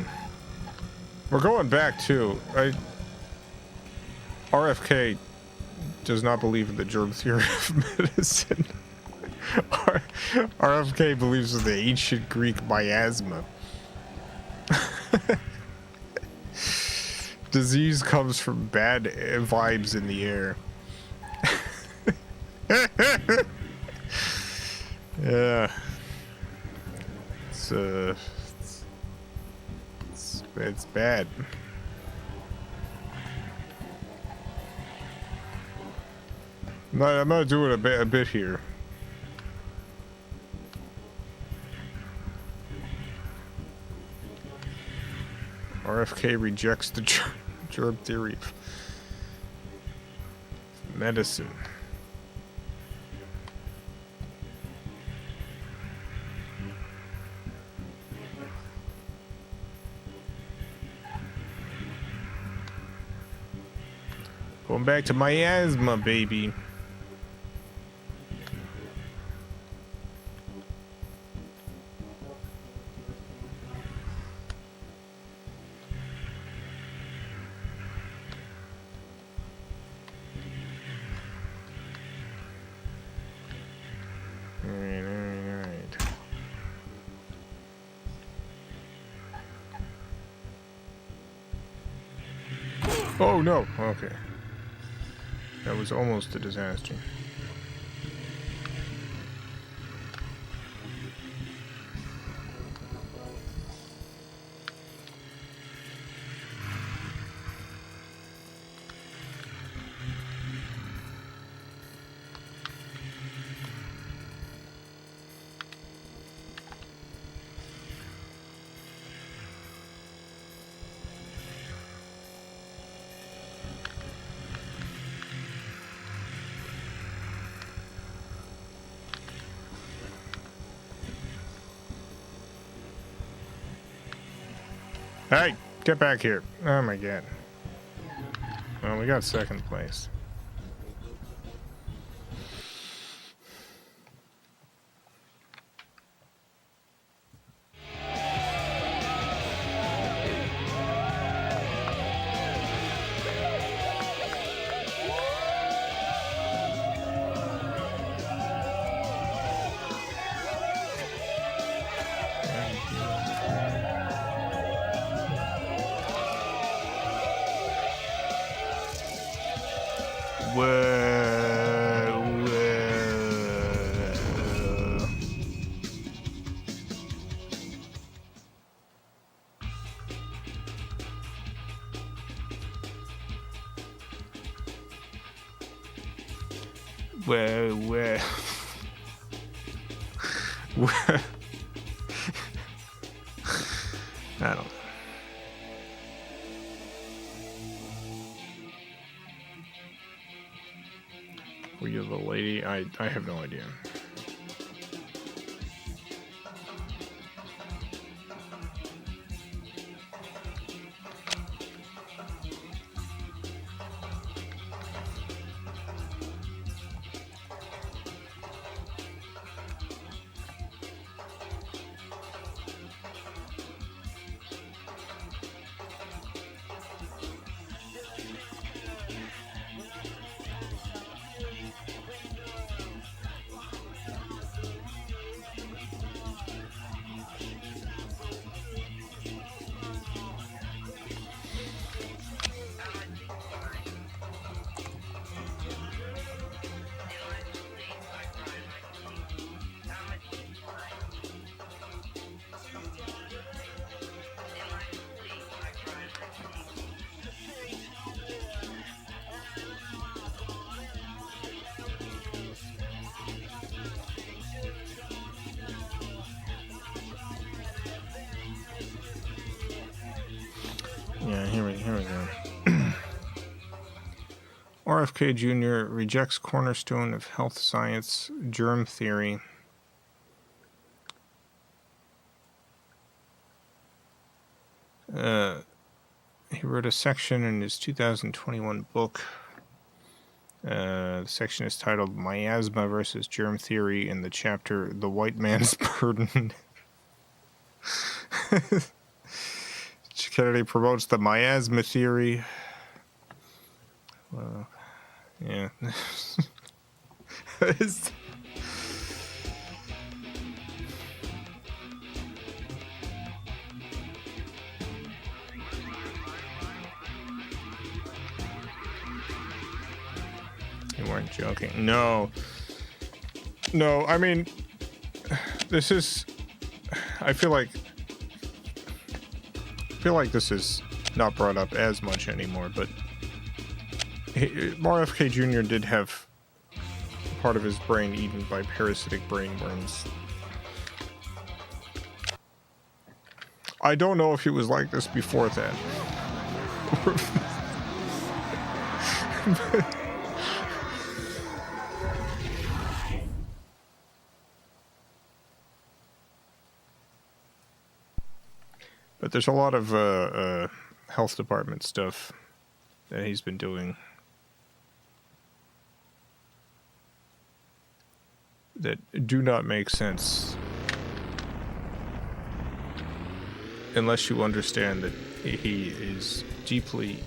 We're going back to... RFK does not believe in the germ theory of medicine. RFK believes in the ancient Greek miasma. Disease comes from bad vibes in the air. Yeah. It's bad. I'm not doing a bit here. RFK rejects the germ theory of medicine. Going back to miasma, baby. Oh no, okay. That was almost a disaster. Hey, get back here. Oh my god. Well, we got second place. Where? I don't know. Were you the lady? I have no idea. Yeah, here we go. RFK Jr. rejects cornerstone of health science, germ theory. He wrote a section in his 2021 book. The section is titled Miasma versus Germ Theory in the chapter The White Man's Burden. Kennedy promotes the miasma theory. Well, yeah. You weren't joking. No. No, I mean, this is... I feel like this is not brought up as much anymore, but RFK Jr. did have part of his brain eaten by parasitic brain worms. I don't know if he was like this before that. But there's a lot of health department stuff that he's been doing that do not make sense unless you understand that he is deeply,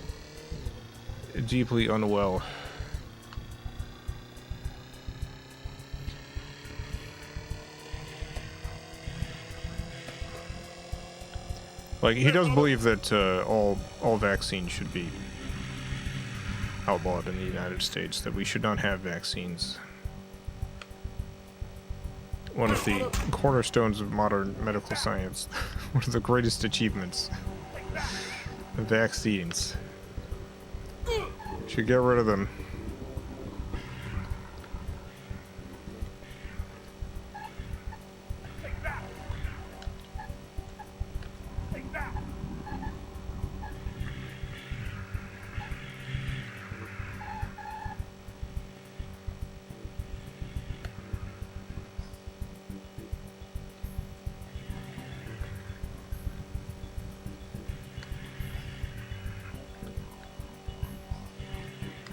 deeply unwell. Like, he does believe that all vaccines should be outlawed in the United States, that we should not have vaccines. One of the cornerstones of modern medical science, one of the greatest achievements, vaccines. Should get rid of them.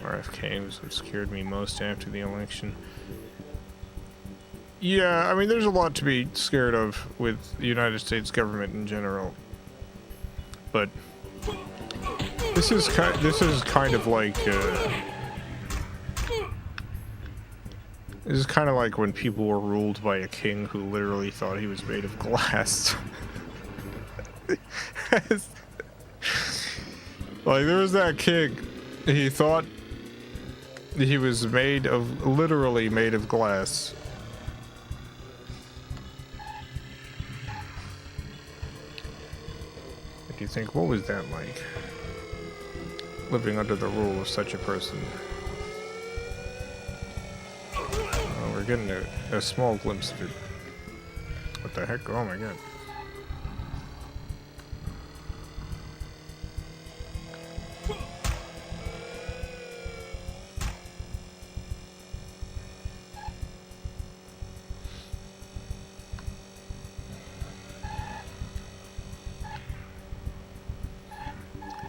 RFK was what scared me most after the election. Yeah, I mean, there's a lot to be scared of with the United States government in general, but this is kind of like this is kind of like when people were ruled by a king who literally thought he was made of glass. Like, there was that king. He thought he was literally made of glass. What do you think? What was that like? Living under the rule of such a person. Well, we're getting a small glimpse of it. the heck? Oh my god.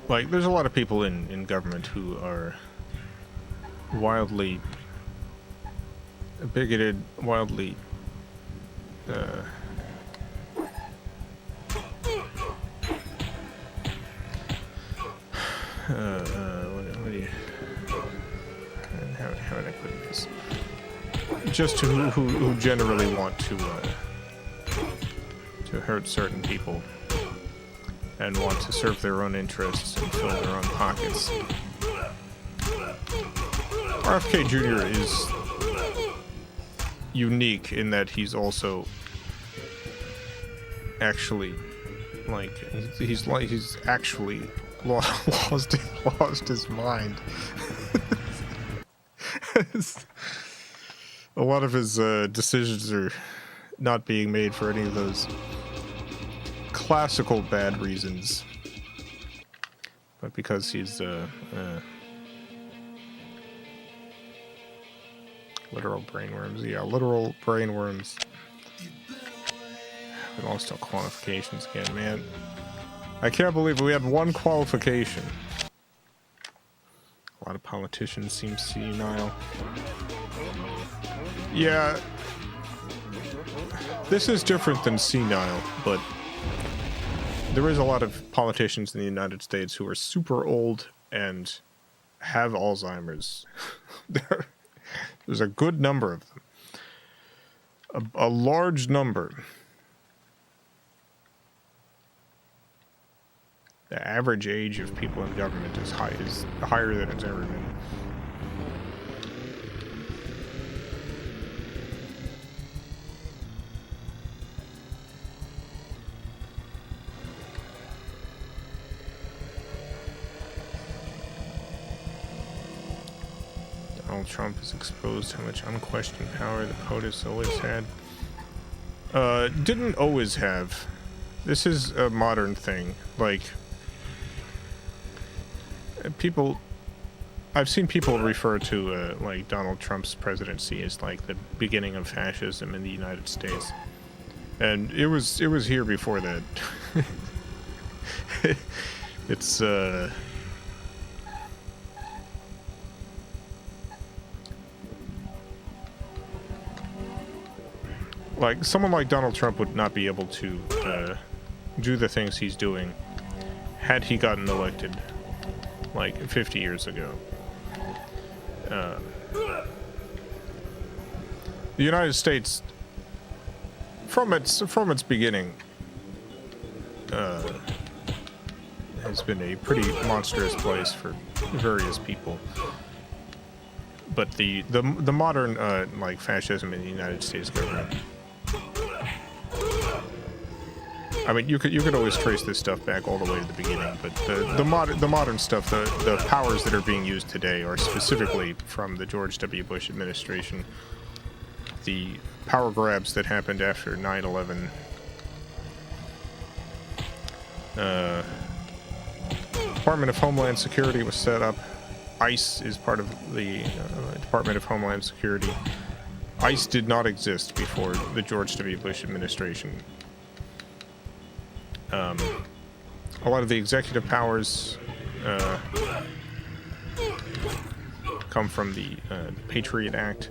Like, there's a lot of people in government who are wildly bigoted, wildly what do you, how would I put this? Just who generally want to hurt certain people and want to serve their own interests and fill their own pockets. RFK Jr. is unique in that he's also actually he's actually lost his mind. A lot of his decisions are not being made for any of those classical bad reasons, but because he's literal brainworms. Yeah, literal brainworms. We lost our qualifications again, man. I can't believe we had one qualification. A lot of politicians seem senile. Yeah, this is different than senile, but there is a lot of politicians in the United States who are super old and have Alzheimer's. There's a good number of them. A large number. The average age of people in government is higher than it's ever been. Donald Trump has exposed how much unquestioned power the POTUS always had. Didn't always have. This is a modern thing. Like, I've seen people refer to like Donald Trump's presidency as like the beginning of fascism in the United States, and it was here before that. It's like someone like Donald Trump would not be able to do the things he's doing had he gotten elected like 50 years ago. The United States, from its beginning, has been a pretty monstrous place for various people. But the modern like fascism in the United States government, I mean, you could always trace this stuff back all the way to the beginning, but the modern stuff, the powers that are being used today are specifically from the George W. Bush administration. The power grabs that happened after 9/11. Department of Homeland Security was set up. ICE is part of the Department of Homeland Security. ICE did not exist before the George W. Bush administration. A lot of the executive powers come from the Patriot Act.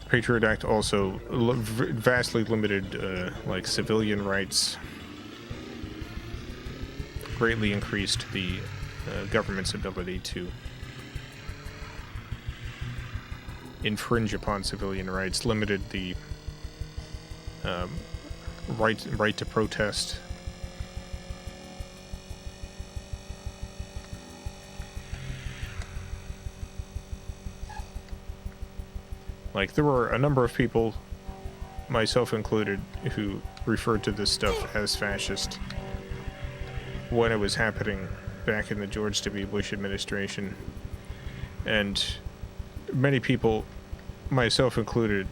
The Patriot Act also vastly limited like civilian rights, greatly increased the government's ability to infringe upon civilian rights, limited the right to protest. Like, there were a number of people, myself included, who referred to this stuff as fascist when it was happening back in the George W. Bush administration. And many people, myself included,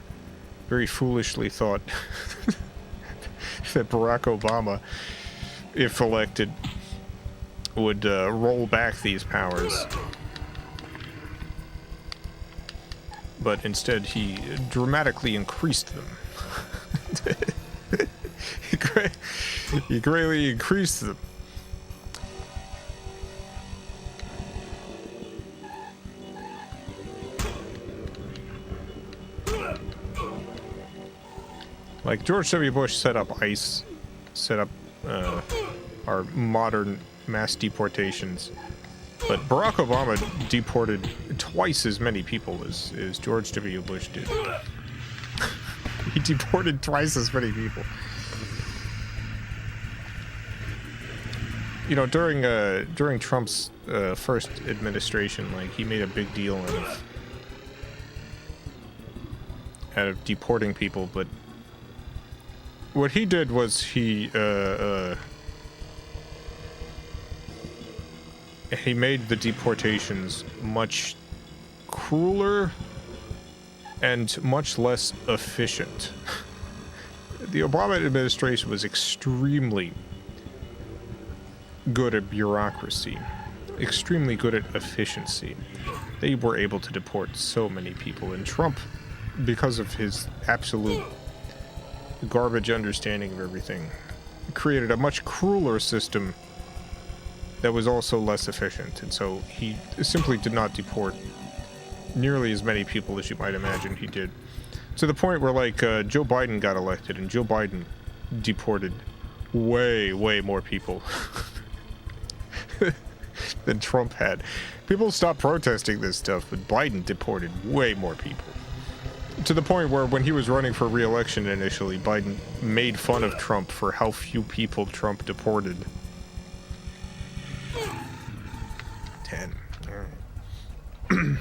very foolishly thought that Barack Obama, if elected, would roll back these powers. But instead, he dramatically increased them. He greatly increased them. Like George W. Bush set up ICE, set up our modern mass deportations, but Barack Obama deported twice as many people as George W. Bush did. He deported twice as many people. You know, during Trump's first administration, like, he made a big deal out of deporting people, but what he did was he made the deportations much crueler and much less efficient. The Obama administration was extremely good at bureaucracy, extremely good at efficiency. They were able to deport so many people, and Trump, because of his absolute garbage understanding of everything, created a much crueler system that was also less efficient, and so he simply did not deport nearly as many people as you might imagine he did. To the point where, like, Joe Biden got elected, and Joe Biden deported way more people than Trump had. People stopped protesting this stuff, but Biden deported way more people. To the point where when he was running for re-election initially, Biden made fun of Trump for how few people Trump deported. 10. All right.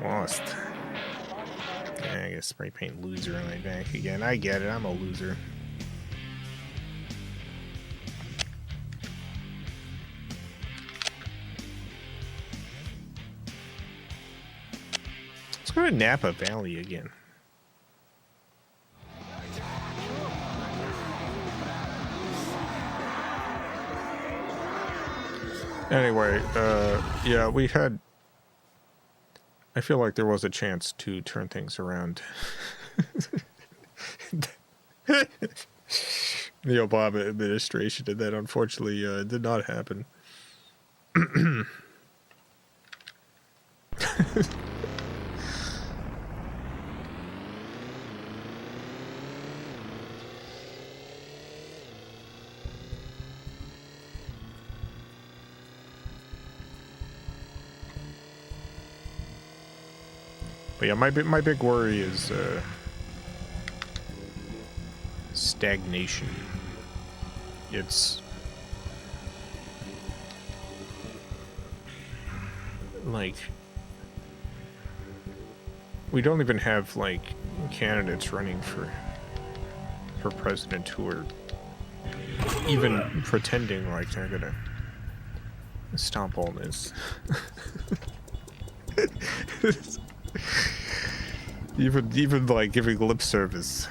Lost. Yeah, I guess spray paint loser on my back again. I get it, I'm a loser. Let's go to Napa Valley again. Anyway, yeah, we had... I feel like there was a chance to turn things around. The Obama administration, and that unfortunately did not happen. But yeah, my big worry is stagnation. It's like we don't even have like candidates running for president who are even pretending like they're gonna stop all this. even like giving lip service.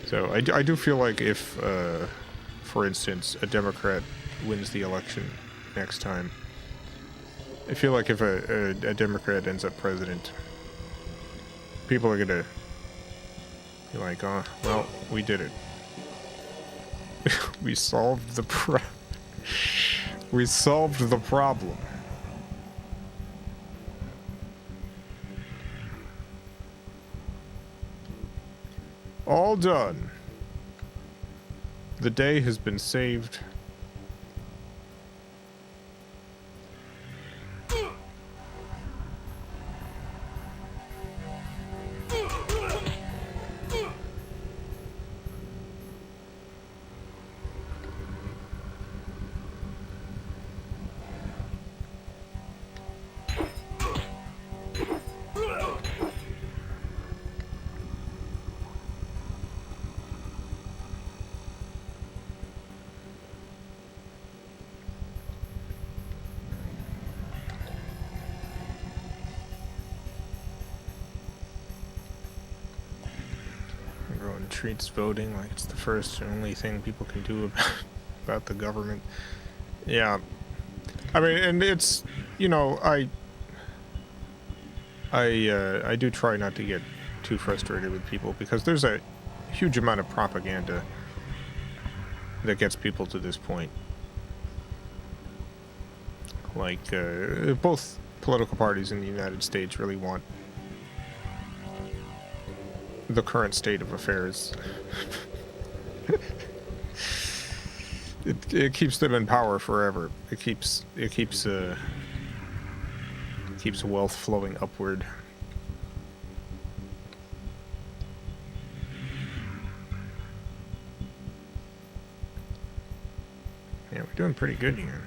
So I do feel like if, for instance, a Democrat wins the election next time, I feel like if a Democrat ends up president, people are gonna be like, oh, well, we did it. We solved the we solved the problem. All done. The day has been saved. treats voting like it's the first and only thing people can do about the government. Yeah. I mean, and it's, you know, I do try not to get too frustrated with people because there's a huge amount of propaganda that gets people to this point. Like, both political parties in the United States really want the current state of affairs. It keeps them in power forever. It keeps wealth flowing upward. Yeah, we're doing pretty good here.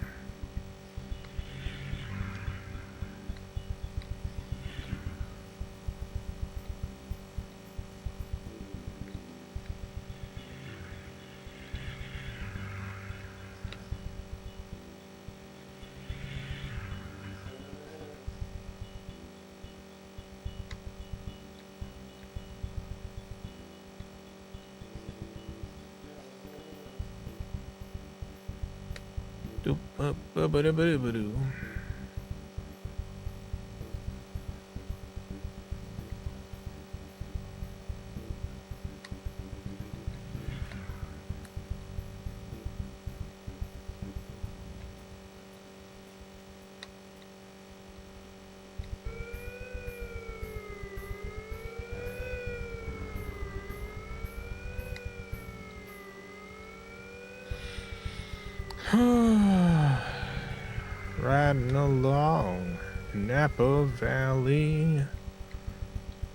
Riding along Napa Valley.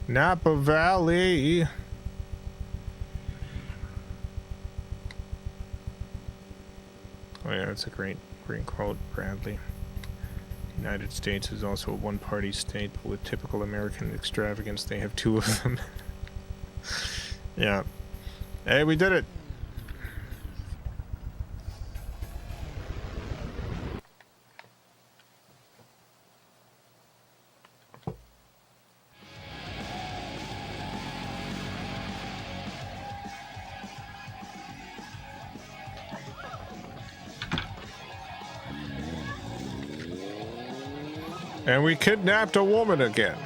Napa Valley. Oh yeah, that's a great quote, Bradley. The United States is also a one-party state, but with typical American extravagance, they have two of them. Yeah. Hey, we did it! And we kidnapped a woman again.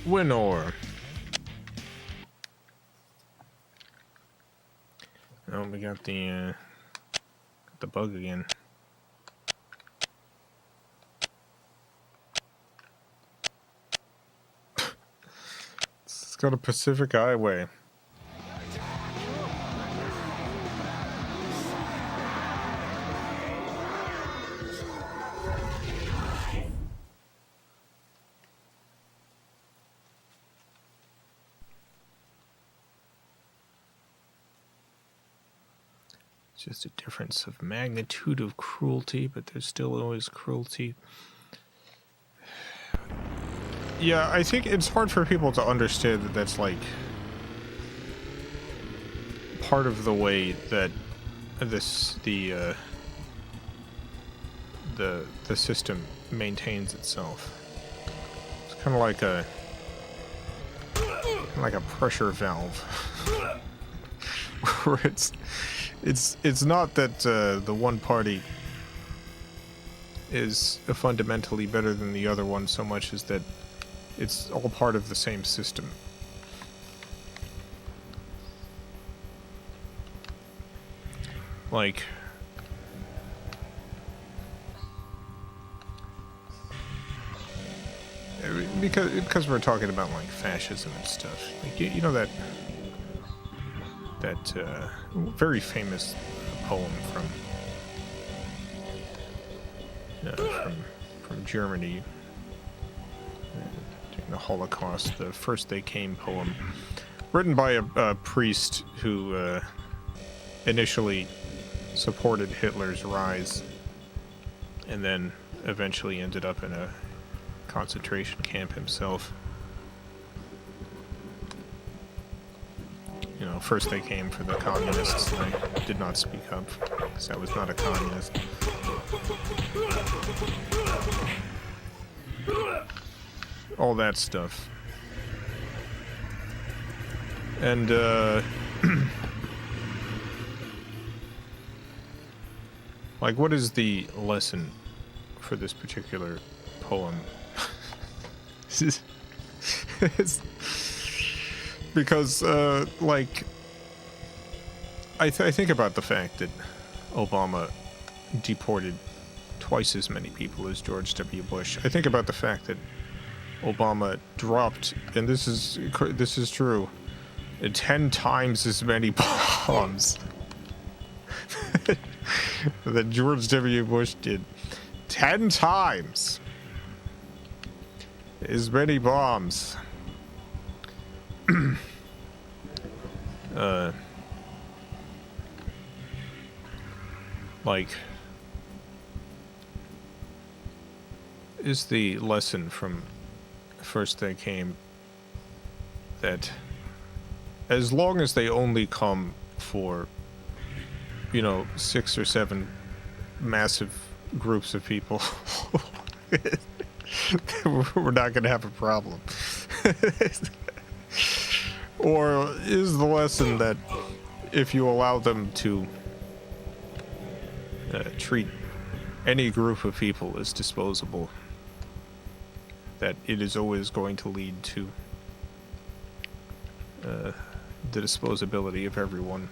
Winor. Oh, we got the bug again. It's got a Pacific Highway. Just a difference of magnitude of cruelty, but there's still always cruelty. Yeah, I think it's hard for people to understand that that's like part of the way that the system maintains itself. It's kind of like a pressure valve, where it's not that the one party is fundamentally better than the other one so much as that it's all part of the same system. Like, because we're talking about like fascism and stuff. Like, you know that very famous poem from Germany during the Holocaust, the First They Came poem, written by a priest who initially supported Hitler's rise and then eventually ended up in a concentration camp himself. first they came for the communists, and I did not speak up, because I was not a communist. All that stuff. And, like, what is the lesson for this particular poem? It's because, like, I think about the fact that Obama deported twice as many people as George W. Bush. I think about the fact that Obama dropped, and this is true, 10 times as many bombs that George W. Bush did. 10 times as many bombs. Like, is the lesson from first they came that as long as they only come for, you know, 6 or 7 massive groups of people, we're not going to have a problem. Or is the lesson that if you allow them to treat any group of people as disposable, that it is always going to lead to the disposability of everyone?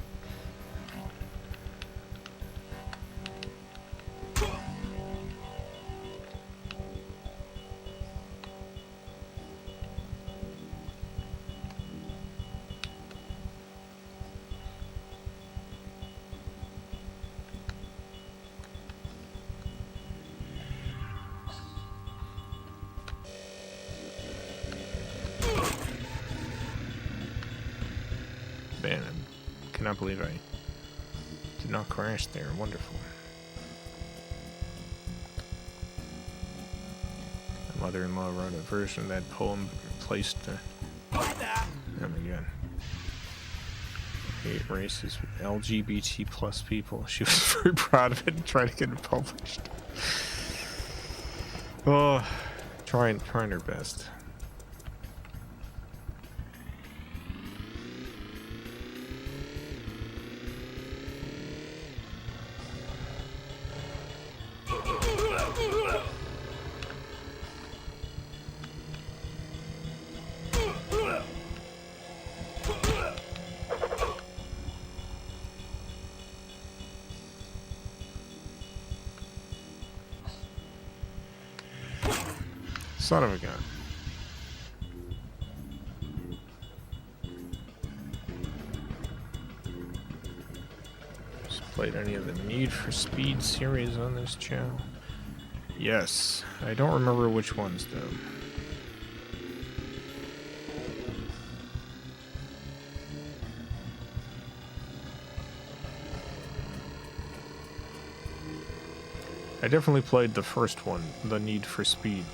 Man, I cannot believe I did not crash there. Wonderful. My mother-in-law wrote a version of that poem, replaced oh my god. Hate races with LGBT plus people. She was very proud of it and tried to get it published. Oh, trying her best. Son of a gun. Just played any of the Need for Speed series on this channel? Yes. I don't remember which ones, though. I definitely played the first one, the Need for Speed.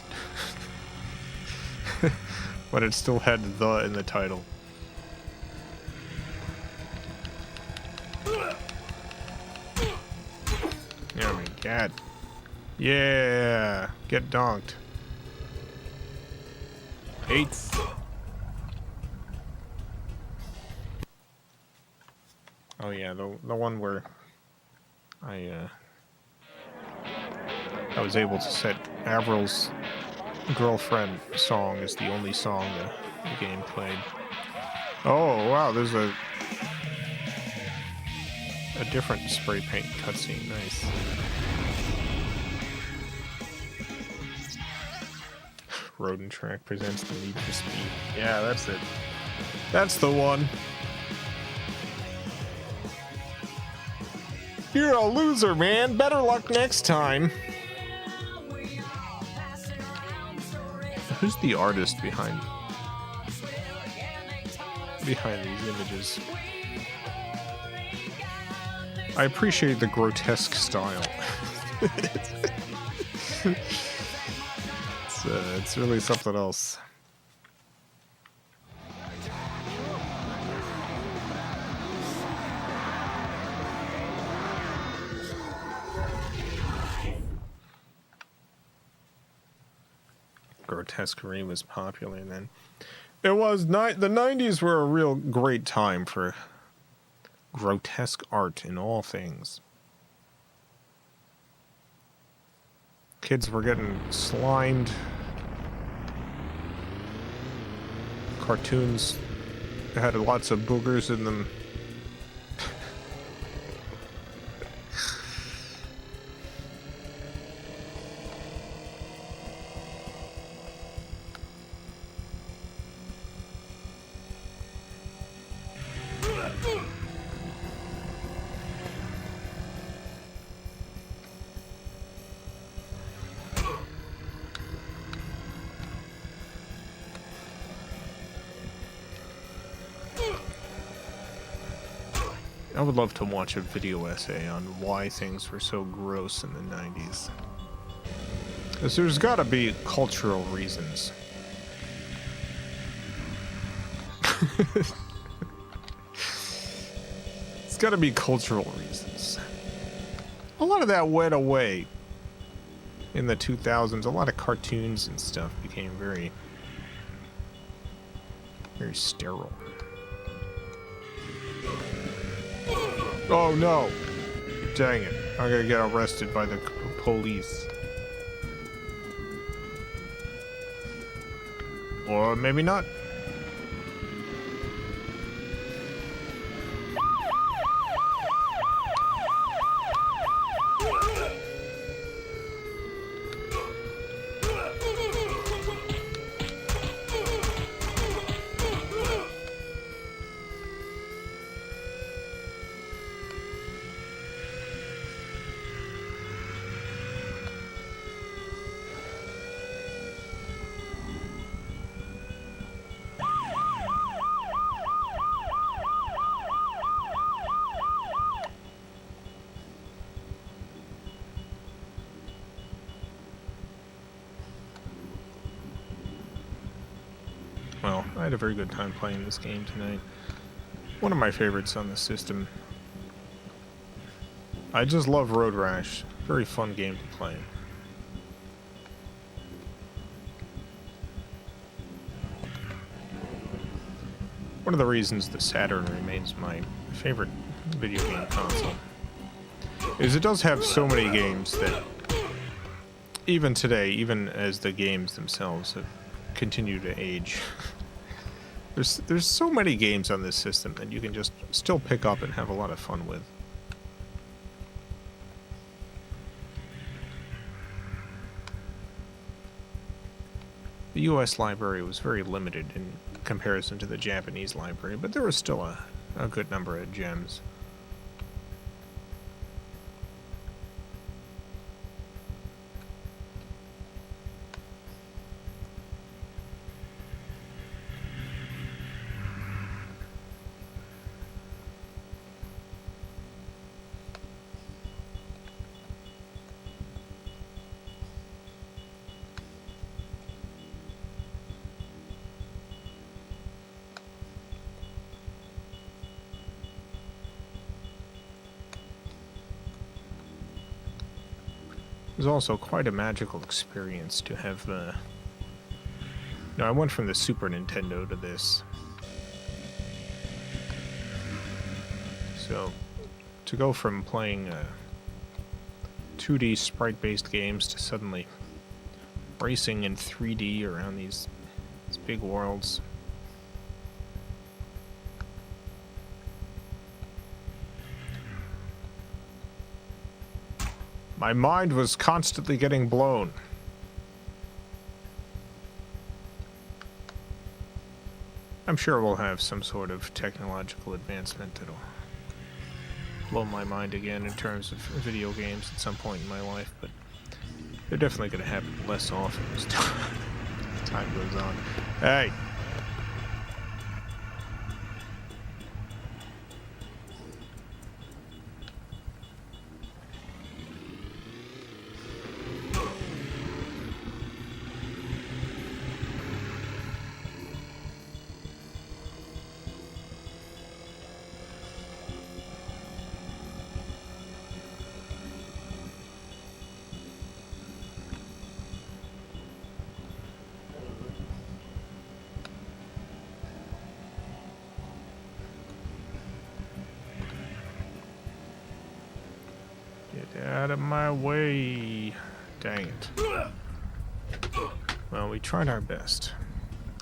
But it still had the in the title. Oh my god. Yeah! Get donked. 8th. Oh yeah, the one where I was able to set Avril's Girlfriend song is the only song the game played. Oh wow, there's a different spray paint cutscene. Nice. Rodent Track presents the Need for Speed. Yeah, that's it. That's the one. You're a loser, man. Better luck next time. Who's the artist behind these images? I appreciate the grotesque style. It's really something else. grotesquerie was popular then. It was the 90s were a real great time for grotesque art in all things. Kids were getting slimed. Cartoons had lots of boogers in them. I would love to watch a video essay on why things were so gross in the 90s. Because there's gotta be cultural reasons. It's gotta be cultural reasons. A lot of that went away in the 2000s. A lot of cartoons and stuff became very, very sterile. Oh no! Dang it. I'm gonna get arrested by the police. Or maybe not. Well, I had a very good time playing this game tonight. One of my favorites on the system. I just love Road Rash. Very fun game to play. One of the reasons the Saturn remains my favorite video game console is it does have so many games that even today, even as the games themselves have continued to age, there's so many games on this system that you can just still pick up and have a lot of fun with. The US library was very limited in comparison to the Japanese library, but there was still a good number of gems. It was also quite a magical experience to have, I went from the Super Nintendo to this. So, to go from playing 2D sprite-based games to suddenly racing in 3D around these big worlds. My mind was constantly getting blown. I'm sure we'll have some sort of technological advancement that'll blow my mind again in terms of video games at some point in my life, but they're definitely going to happen less often as time goes on. Hey! Get out of my way. Dang it. Well, we tried our best.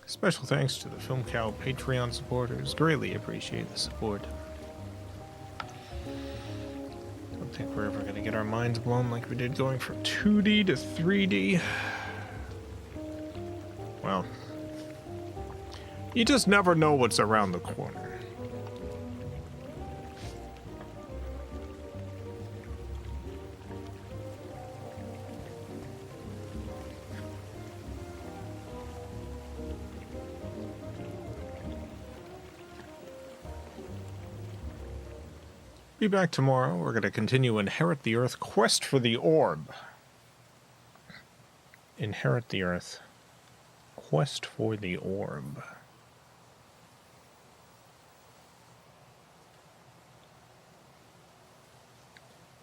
Special thanks to the FilmCow Patreon supporters. Greatly appreciate the support. Don't think we're ever going to get our minds blown like we did going from 2D to 3D. Well, you just never know what's around the corner. Be back tomorrow. We're going to continue Inherit the Earth Quest for the Orb. Inherit the Earth Quest for the Orb.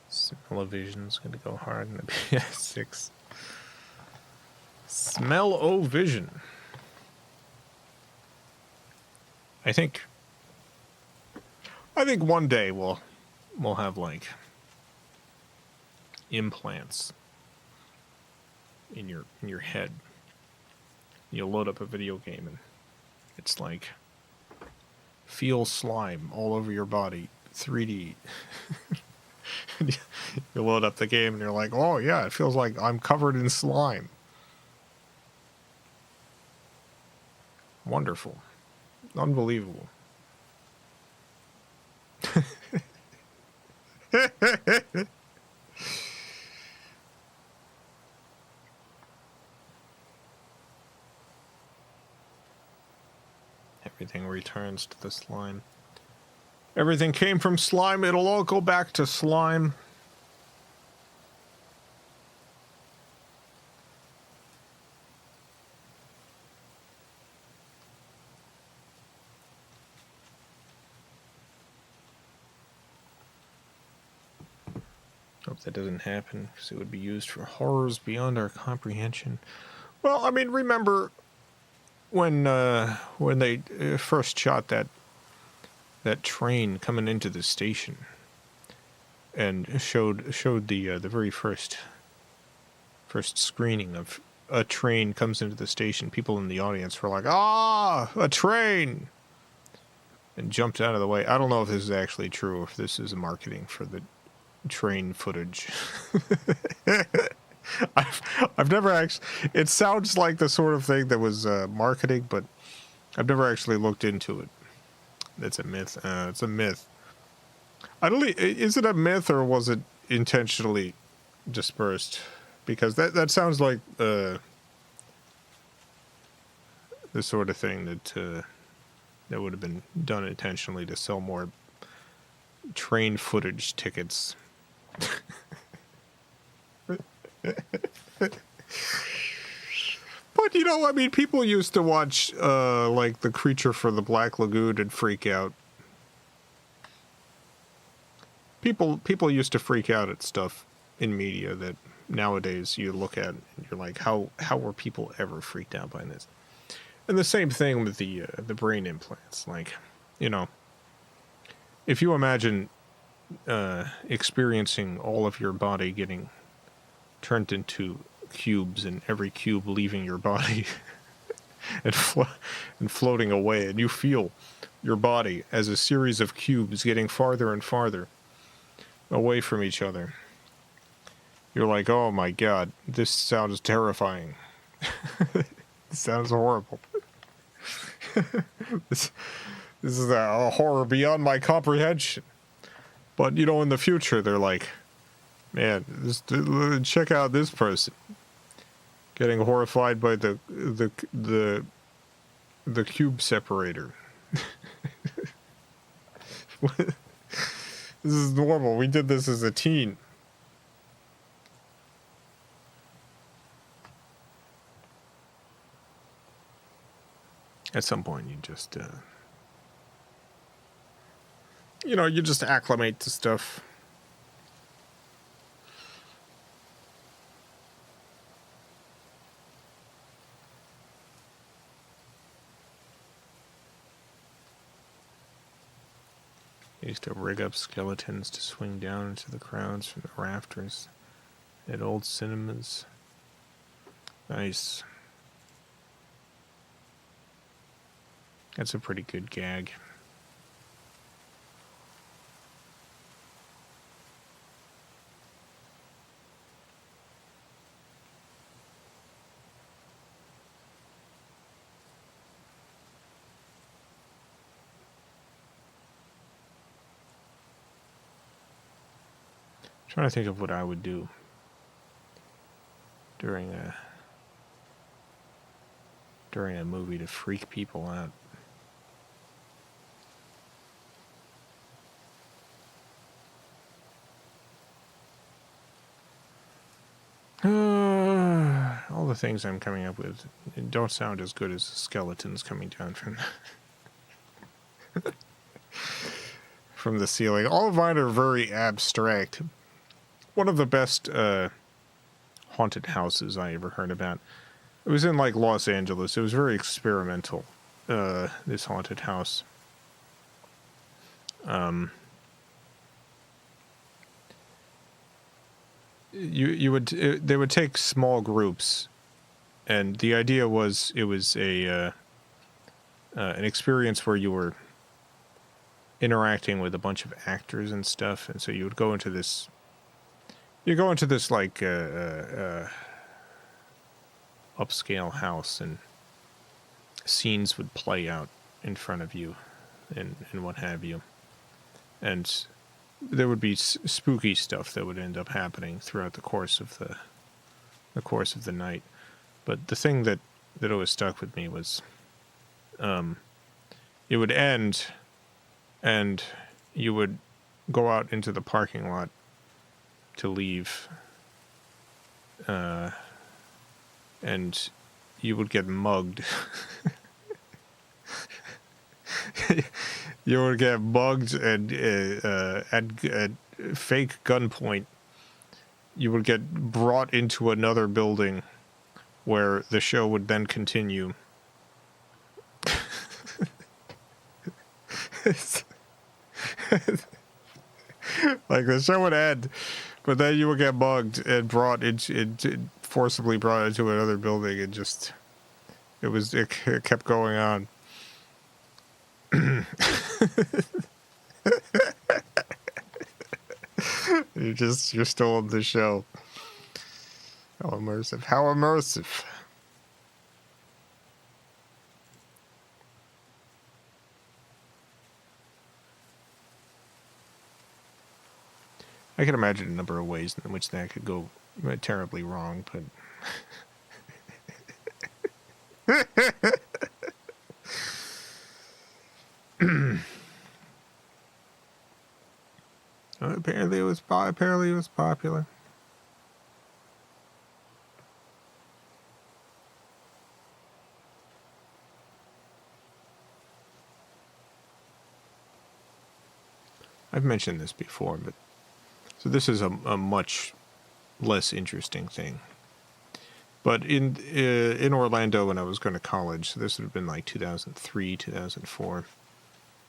Smell-O-Vision's going to go hard in the PS6. Smell-O-Vision. I think one day we'll have like implants in your head. You'll load up a video game and it's like feel slime all over your body, 3D. You load up the game and you're like, oh yeah, it feels like I'm covered in slime. Wonderful. Unbelievable. Everything returns to the slime. Everything came from slime. It'll all go back to slime. Hope that doesn't happen, because it would be used for horrors beyond our comprehension. Well, I mean, remember when they first shot that train coming into the station, and showed the very first screening of a train comes into the station. People in the audience were like, "Ah, a train!" and jumped out of the way. I don't know if this is actually true, or if this is marketing for the train footage. I've never actually. It sounds like the sort of thing that was marketing, but I've never actually looked into it. It's a myth. It's a myth. I don't. Is it a myth, or was it intentionally dispersed? Because that sounds like the sort of thing that would have been done intentionally to sell more train footage tickets. But, you know, I mean, people used to watch, like, The Creature from the Black Lagoon and freak out. People used to freak out at stuff in media that nowadays you look at and you're like, how were people ever freaked out by this? And the same thing with the brain implants. Like, you know, if you imagine experiencing all of your body getting turned into cubes and every cube leaving your body and floating away, and you feel your body as a series of cubes getting farther and farther away from each other, you're like, oh my god, this sounds terrifying. This sounds horrible. This is a horror beyond my comprehension. But, you know, in the future, they're like, man, check out this person getting horrified by the cube separator. This is normal. We did this as a teen. At some point, you just, you know, you just acclimate to stuff. They used to rig up skeletons to swing down into the crowds from the rafters at old cinemas. Nice. That's a pretty good gag. Trying to think of what I would do during a movie to freak people out. All the things I'm coming up with don't sound as good as the skeletons coming down from the ceiling. All of mine are very abstract. One of the best haunted houses I ever heard about. It was in like Los Angeles. It was very experimental. This haunted house. They would take small groups, and the idea was it was an experience where you were interacting with a bunch of actors and stuff, and so you would go into this. You go into this like upscale house, and scenes would play out in front of you, and what have you, and there would be spooky stuff that would end up happening throughout the course of the night. But the thing that always stuck with me was, it would end, and you would go out into the parking lot to leave, and you would get mugged. You would get mugged, and at fake gunpoint, you would get brought into another building where the show would then continue. Like the show would end, but then you would get mugged and forcibly brought into another building, and just it kept going on. You're still on the show. How immersive. How immersive. I can imagine a number of ways in which that could go terribly wrong, but apparently it was popular. I've mentioned this before, but so this is a much less interesting thing. But in Orlando, when I was going to college, so this would have been like 2003, 2004,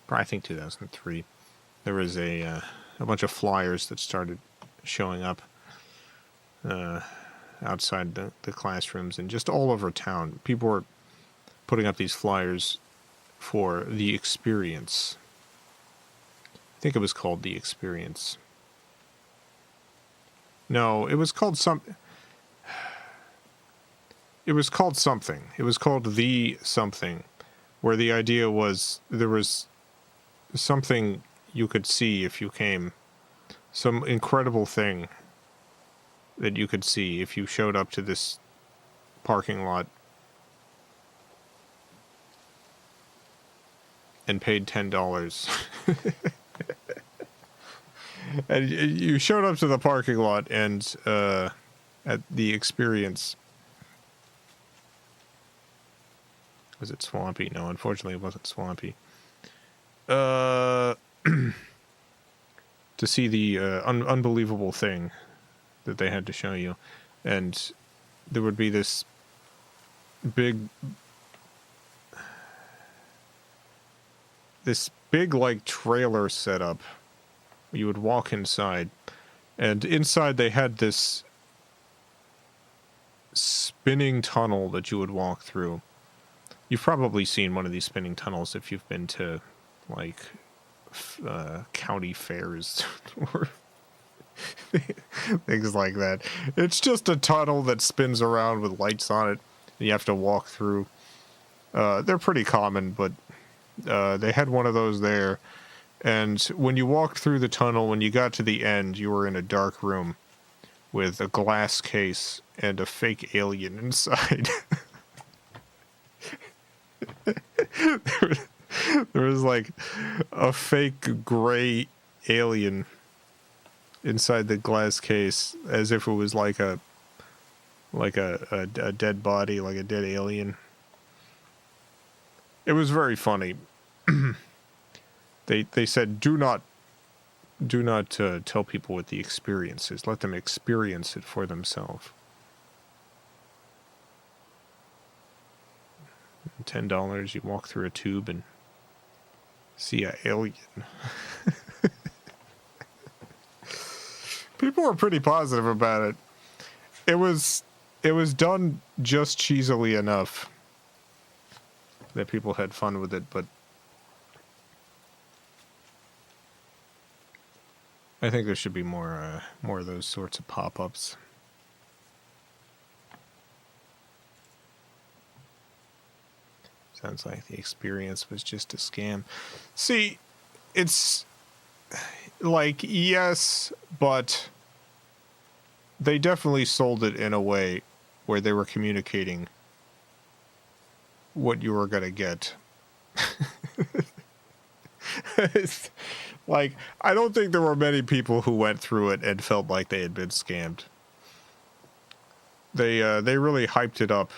I think 2003. There was a bunch of flyers that started showing up outside the classrooms and just all over town. People were putting up these flyers for The Experience. I think it was called The Experience. No, it was called something. It was called something. It was called The Something, where the idea was there was something you could see if you came. Some incredible thing that you could see if you showed up to this parking lot and paid $10. And you showed up to the parking lot, and at The Experience. Was it swampy? No, unfortunately it wasn't swampy. To see the unbelievable thing that they had to show you. And there would be this big big, like, trailer setup. You would walk inside, and inside they had this spinning tunnel that you would walk through. You've probably seen one of these spinning tunnels if you've been to, like, county fairs or things like that. It's just a tunnel that spins around with lights on it, and you have to walk through. They're pretty common, but they had one of those there. And when you walked through the tunnel, when you got to the end, you were in a dark room with a glass case and a fake alien inside. There was like a fake gray alien inside the glass case, as if it was like a dead body, like a dead alien. It was very funny. They said, do not tell people what the experience is. Let them experience it for themselves. $10, you walk through a tube and see an alien. People were pretty positive about it. It was done just cheesily enough that people had fun with it, but I think there should be more of those sorts of pop-ups. Sounds like the experience was just a scam. See, it's like, yes, but they definitely sold it in a way where they were communicating what you were going to get. It's, like, I don't think there were many people who went through it and felt like they had been scammed. They really hyped it up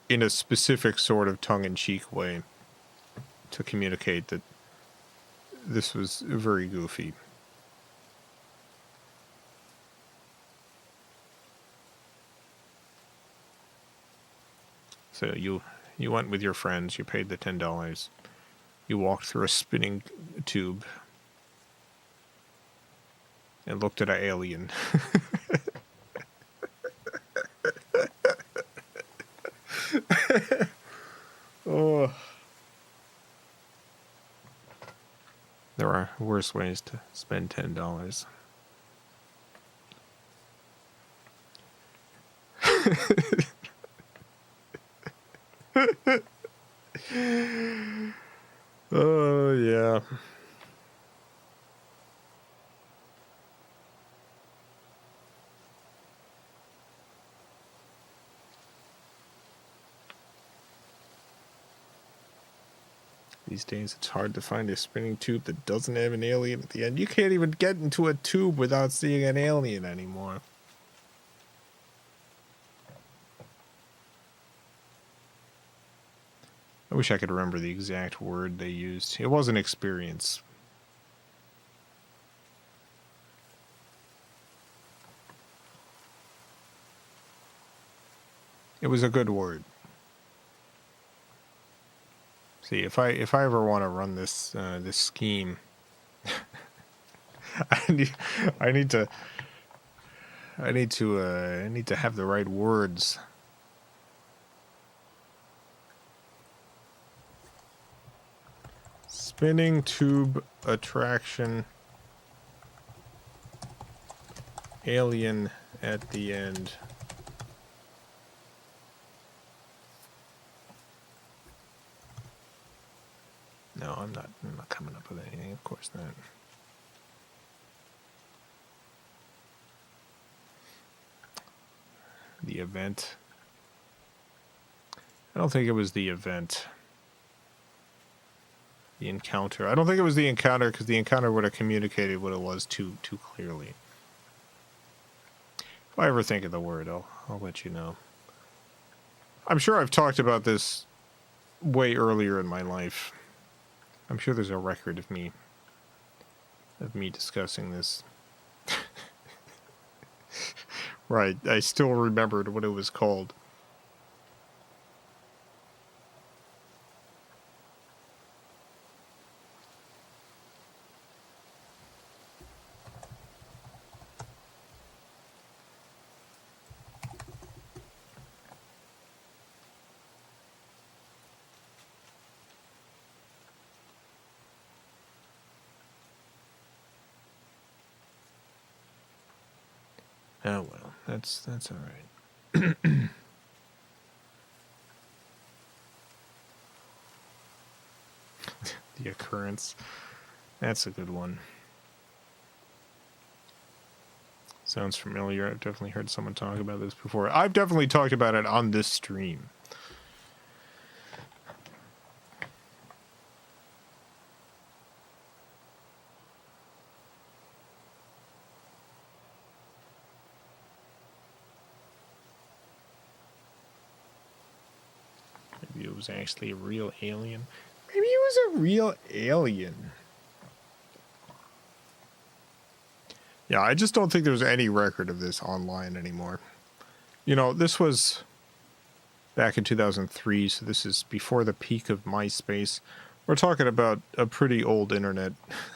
in a specific sort of tongue-in-cheek way to communicate that this was very goofy. So you went with your friends, you paid the $10, you walked through a spinning tube and looked at an alien. Oh. There are worse ways to spend $10. Oh, yeah. These days, it's hard to find a spinning tube that doesn't have an alien at the end. You can't even get into a tube without seeing an alien anymore. I wish I could remember the exact word they used. It wasn't experience. It was a good word. See, if I ever want to run this this scheme, I need to have the right words. Spinning tube attraction, alien at the end. No, I'm not coming up with anything, of course not. The event. I don't think it was the event. The encounter. I don't think it was the encounter, because the encounter would have communicated what it was too clearly. If I ever think of the word, I'll let you know. I'm sure I've talked about this way earlier in my life. I'm sure there's a record of me discussing this. Right, I still remembered what it was called. Oh well, that's all right. The occurrence. That's a good one. Sounds familiar. I've definitely heard someone talk about this before. I've definitely talked about it on this stream. Maybe it was actually a real alien. Maybe it was a real alien. Yeah, I just don't think there's any record of this online anymore. You know, this was back in 2003, so this is before the peak of MySpace. We're talking about a pretty old internet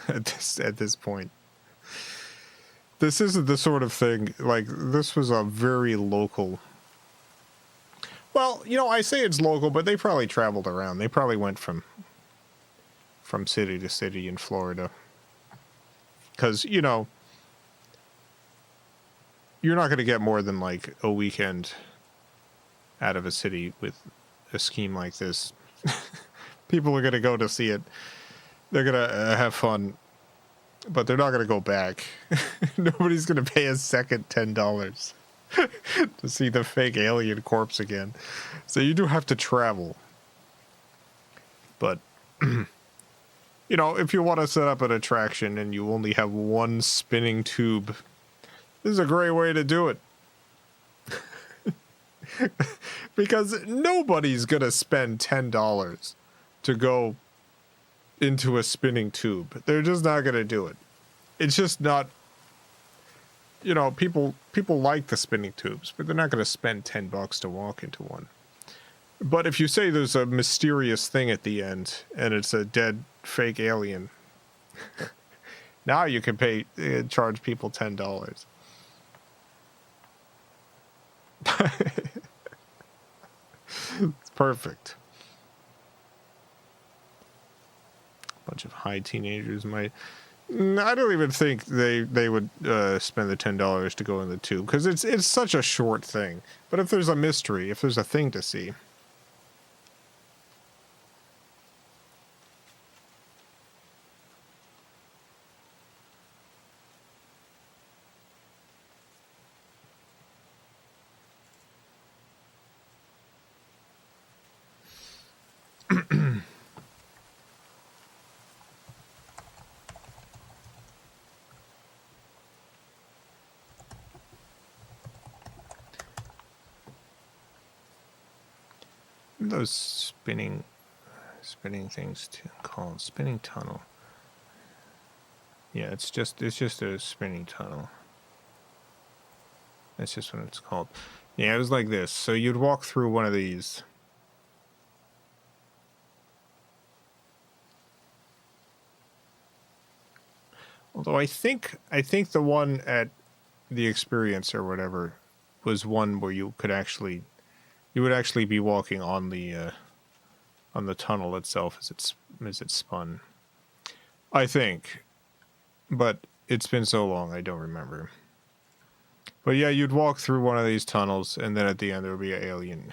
at this point. This isn't the sort of thing, like, this was a very local... Well, you know, I say it's local, but they probably traveled around. They probably went from city to city in Florida. Because, you know, you're not going to get more than, like, a weekend out of a city with a scheme like this. People are going to go to see it. They're going to have fun, but they're not going to go back. Nobody's going to pay a second $10 to see the fake alien corpse again. So you do have to travel. But, you know, if you want to set up an attraction and you only have one spinning tube, this is a great way to do it. Because nobody's going to spend $10 to go into a spinning tube. They're just not going to do it. It's just not, you know, people like the spinning tubes, but they're not going to spend $10 to walk into one. But if you say there's a mysterious thing at the end and it's a dead fake alien, now you can charge people $10. It's perfect. A bunch of high teenagers might... I don't even think they would spend the $10 to go in the tube, because it's such a short thing. But if there's a mystery, if there's a thing to see... Those spinning things called spinning tunnel. Yeah, it's just a spinning tunnel. That's just what it's called. Yeah, it was like this. So you'd walk through one of these. Although I think the one at the Experience or whatever was one where you would actually be walking on the tunnel itself as it spun. I think, but it's been so long I don't remember. But yeah, you'd walk through one of these tunnels, and then at the end there would be an alien.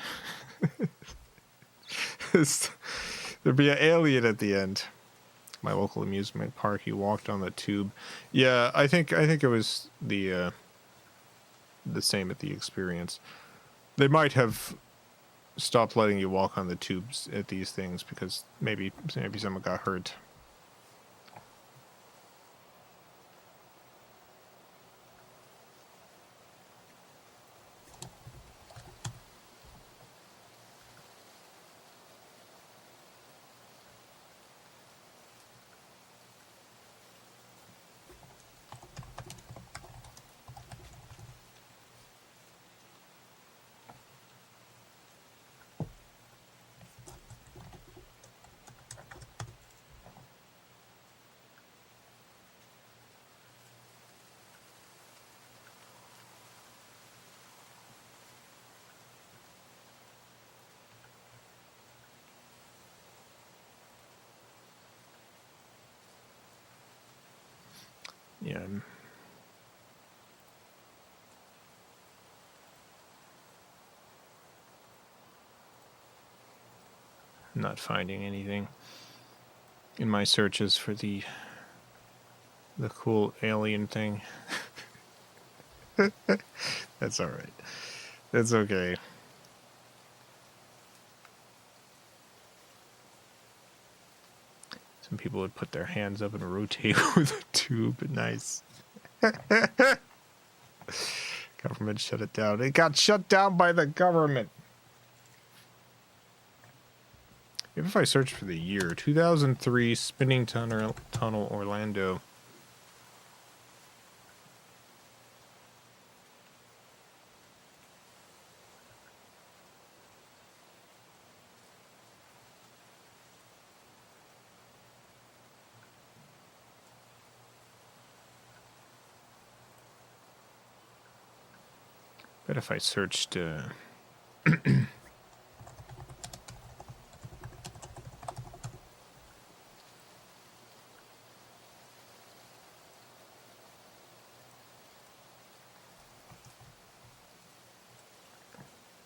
There'd be an alien at the end. My local amusement park. You walked on the tube. Yeah, I think it was the same at the Experience. They might have stopped letting you walk on the tubes at these things because maybe someone got hurt. Yeah. I'm not finding anything in my searches for the cool alien thing. That's all right. That's okay. Some people would put their hands up and rotate with a tube. Nice. Government shut it down. It got shut down by the government. Maybe if I search for the year, 2003 Spinning Tunnel Orlando. Bet if I searched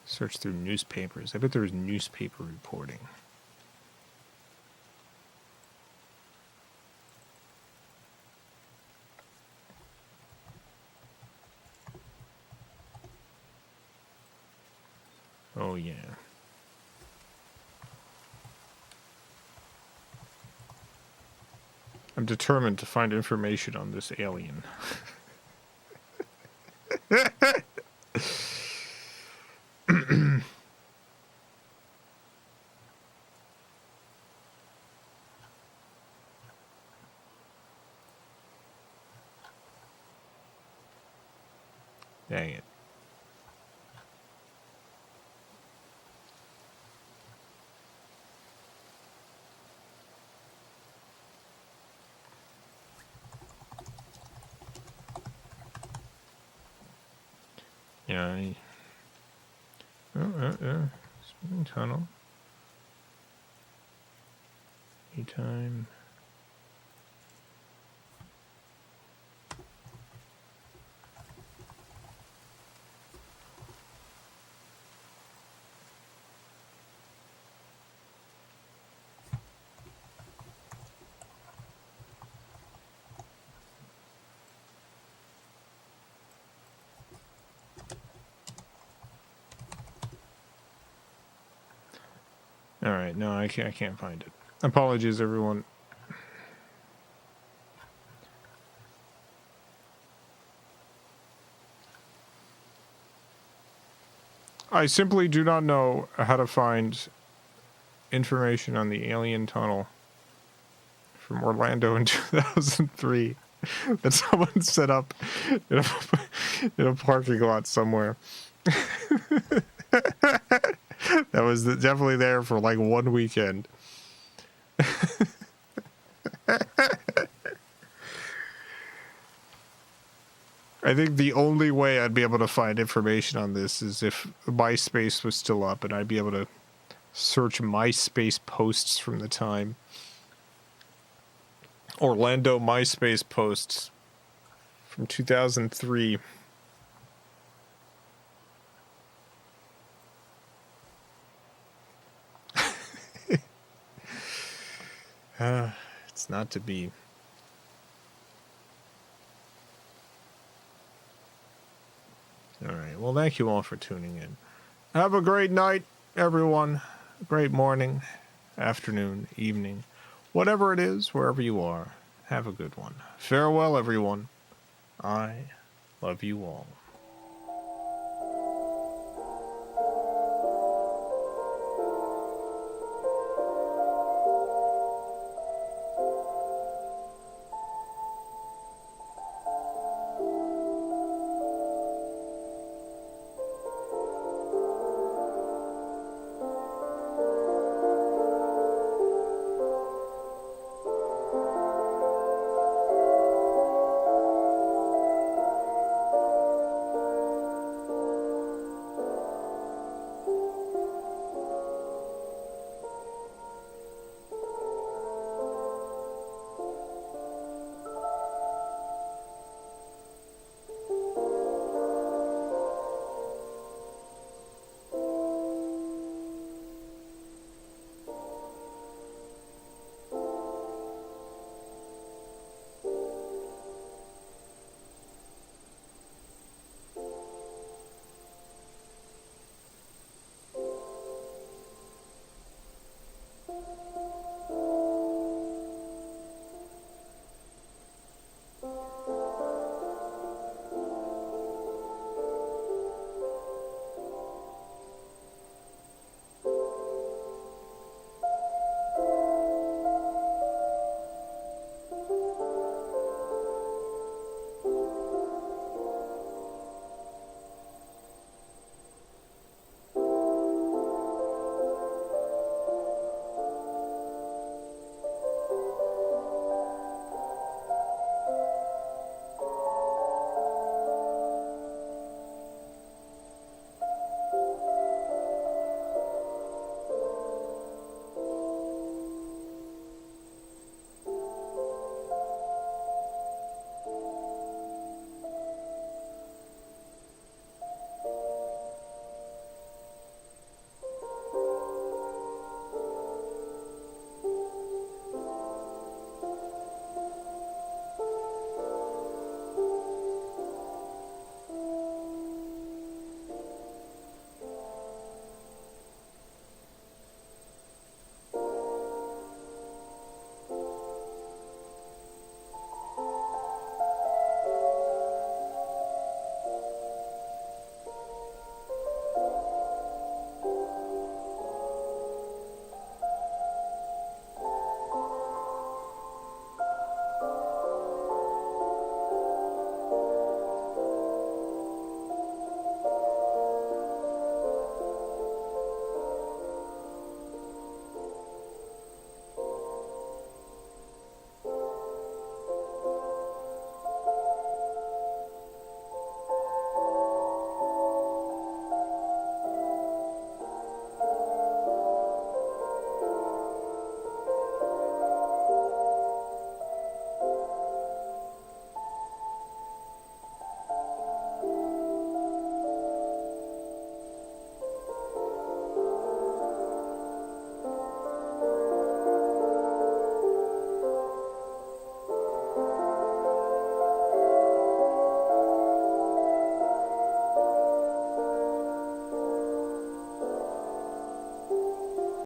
search through newspapers. I bet there was newspaper reporting. Oh, yeah. I'm determined to find information on this alien. Dang it. Yeah. Spinning tunnel. Anytime. All right, no, I can't find it. Apologies, everyone. I simply do not know how to find information on the alien tunnel from Orlando in 2003 that someone set up in a parking lot somewhere. That was definitely there for like one weekend. I think the only way I'd be able to find information on this is if MySpace was still up and I'd be able to search MySpace posts from the time. Orlando MySpace posts from 2003. It's not to be. All right. Well, thank you all for tuning in. Have a great night, everyone. Great morning, afternoon, evening, whatever it is, wherever you are. Have a good one. Farewell, everyone. I love you all.